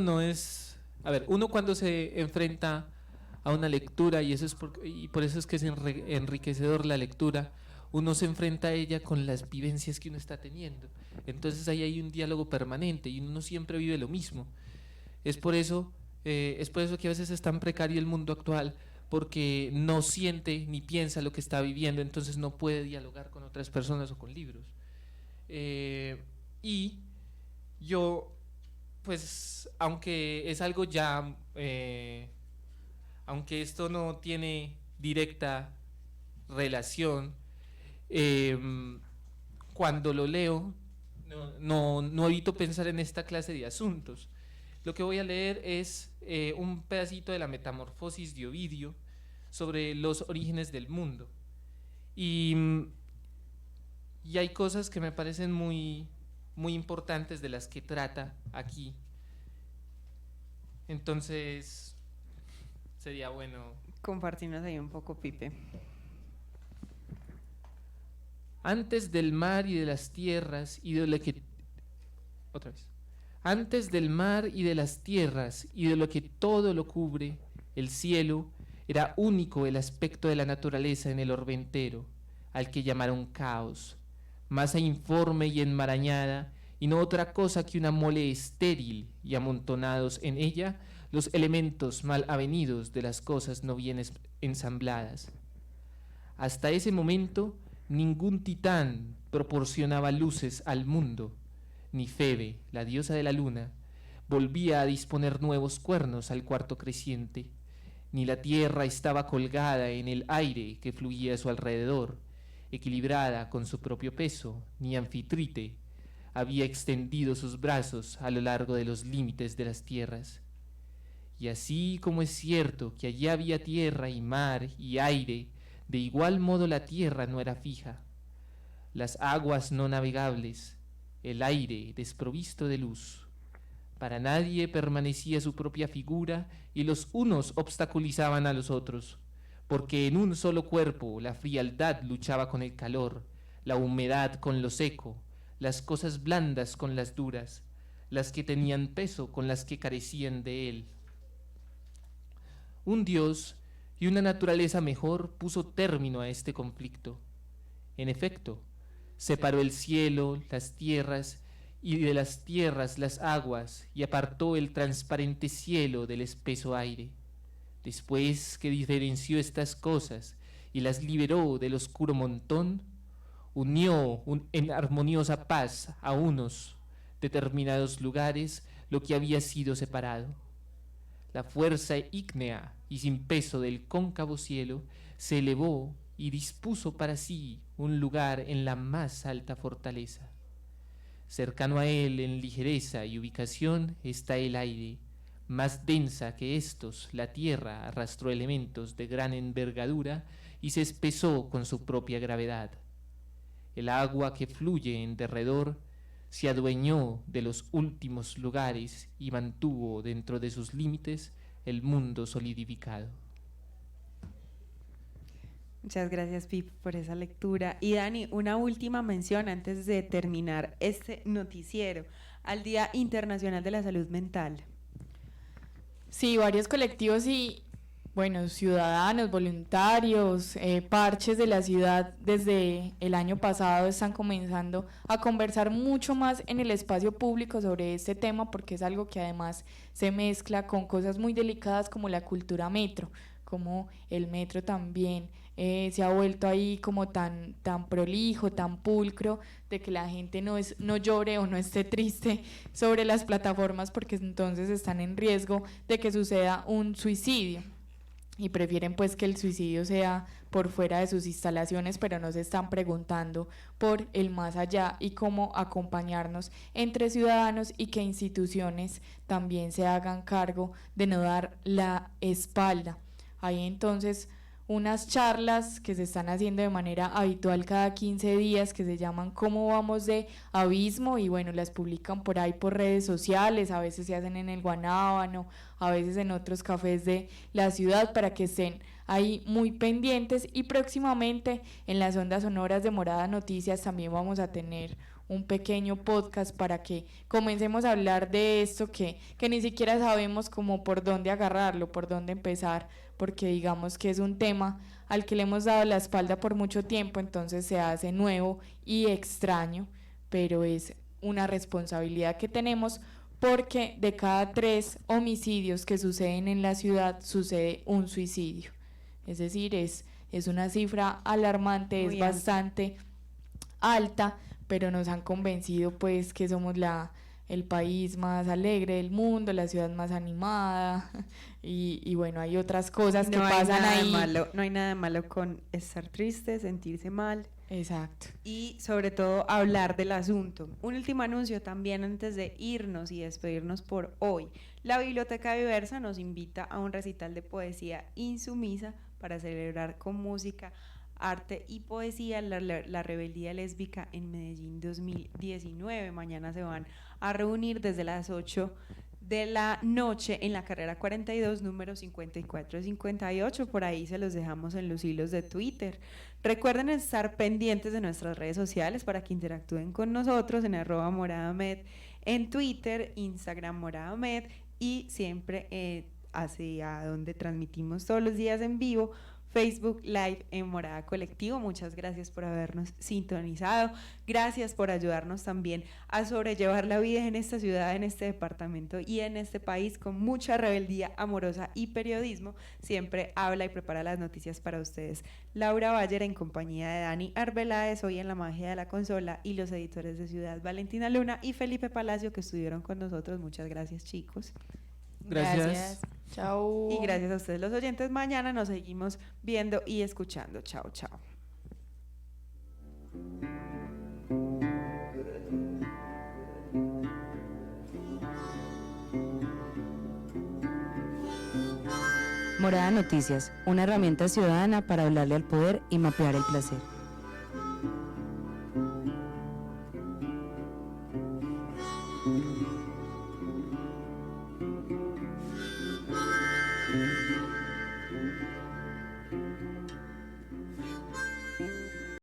no es, a ver, uno cuando se enfrenta a una lectura, y por eso es que es enriquecedor la lectura, uno se enfrenta a ella con las vivencias que uno está teniendo. Entonces ahí hay un diálogo permanente y uno siempre vive lo mismo. Es por eso que a veces es tan precario el mundo actual, porque no siente ni piensa lo que está viviendo, entonces no puede dialogar con otras personas o con libros. Y yo, pues, aunque es algo ya, aunque esto no tiene directa relación, cuando lo leo, no evito pensar en esta clase de asuntos. Lo que voy a leer es un pedacito de la Metamorfosis de Ovidio sobre los orígenes del mundo. Y hay cosas que me parecen muy, muy importantes de las que trata aquí. Entonces, sería bueno compartirnos ahí un poco, Pipe. Antes del mar y de las tierras y de lo que... Otra vez. Antes del mar y de las tierras y de lo que todo lo cubre, el cielo, era único el aspecto de la naturaleza en el orbe entero, al que llamaron caos, masa informe y enmarañada, y no otra cosa que una mole estéril, y amontonados en ella los elementos mal avenidos de las cosas no bien ensambladas. Hasta ese momento ningún titán proporcionaba luces al mundo, ni Febe, la diosa de la luna, volvía a disponer nuevos cuernos al cuarto creciente, ni la tierra estaba colgada en el aire que fluía a su alrededor, equilibrada con su propio peso, ni Anfitrite había extendido sus brazos a lo largo de los límites de las tierras. Y así como es cierto que allí había tierra y mar y aire, de igual modo la tierra no era fija, las aguas no navegables, el aire desprovisto de luz. Para nadie permanecía su propia figura y los unos obstaculizaban a los otros, porque en un solo cuerpo la frialdad luchaba con el calor, la humedad con lo seco, las cosas blandas con las duras, las que tenían peso con las que carecían de él. Un Dios y una naturaleza mejor puso término a este conflicto. En efecto, separó el cielo, las tierras, y de las tierras las aguas, y apartó el transparente cielo del espeso aire. Después que diferenció estas cosas y las liberó del oscuro montón, unió en armoniosa paz a unos determinados lugares lo que había sido separado. La fuerza ígnea y sin peso del cóncavo cielo se elevó y dispuso para sí un lugar en la más alta fortaleza. Cercano a él en ligereza y ubicación está el aire. Más densa que estos, la tierra arrastró elementos de gran envergadura y se espesó con su propia gravedad. El agua que fluye en derredor se adueñó de los últimos lugares y mantuvo dentro de sus límites el mundo solidificado. Muchas gracias, Pip, por esa lectura. Y Dani, una última mención antes de terminar este noticiero al Día Internacional de la Salud Mental. Sí, varios colectivos y, bueno, ciudadanos, voluntarios, parches de la ciudad desde el año pasado están comenzando a conversar mucho más en el espacio público sobre este tema, porque es algo que además se mezcla con cosas muy delicadas como la cultura metro, como el metro también se ha vuelto ahí como tan prolijo, tan pulcro, de que la gente no llore o no esté triste sobre las plataformas, porque entonces están en riesgo de que suceda un suicidio y prefieren pues que el suicidio sea por fuera de sus instalaciones, pero no se están preguntando por el más allá y cómo acompañarnos entre ciudadanos y que instituciones también se hagan cargo de no dar la espalda. Hay entonces unas charlas que se están haciendo de manera habitual cada 15 días que se llaman ¿Cómo vamos de abismo? Y bueno, las publican por ahí por redes sociales, a veces se hacen en el Guanábano, a veces en otros cafés de la ciudad para que estén ahí muy pendientes. Y próximamente en las ondas sonoras de Morada Noticias también vamos a tener un pequeño podcast para que comencemos a hablar de esto que ni siquiera sabemos cómo por dónde agarrarlo, por dónde empezar, porque digamos que es un tema al que le hemos dado la espalda por mucho tiempo, entonces se hace nuevo y extraño, pero es una responsabilidad que tenemos porque de cada 3 homicidios que suceden en la ciudad sucede un suicidio. Es decir, es una cifra alarmante, es bastante alta, pero nos han convencido pues que somos el país más alegre del mundo, la ciudad más animada y bueno, hay otras cosas que pasan ahí. No hay nada de malo con estar triste, sentirse mal. Exacto. Y sobre todo hablar del asunto. Un último anuncio también antes de irnos y despedirnos por hoy. La Biblioteca Diversa nos invita a un recital de poesía insumisa para celebrar con música, arte y poesía la rebeldía lésbica en Medellín 2019. Mañana se van a reunir desde las 8 de la noche en la carrera 42, número 5458. Por ahí se los dejamos en los hilos de Twitter. Recuerden estar pendientes de nuestras redes sociales para que interactúen con nosotros en @moradamed, en Twitter, Instagram moradamed y siempre hacia donde transmitimos todos los días en vivo, Facebook Live en Morada Colectivo. Muchas gracias por habernos sintonizado, gracias por ayudarnos también a sobrellevar la vida en esta ciudad, en este departamento y en este país con mucha rebeldía amorosa y periodismo. Siempre habla y prepara las noticias para ustedes Laura Bayer en compañía de Dani Arbeláez, hoy en la magia de la consola, y los editores de Ciudad Valentina Luna y Felipe Palacio que estuvieron con nosotros. Muchas gracias, chicos. Gracias. Chao. Y gracias a ustedes los oyentes. Mañana nos seguimos viendo y escuchando. Chao, chao. Morada Noticias, una herramienta ciudadana para hablarle al poder y mapear el placer.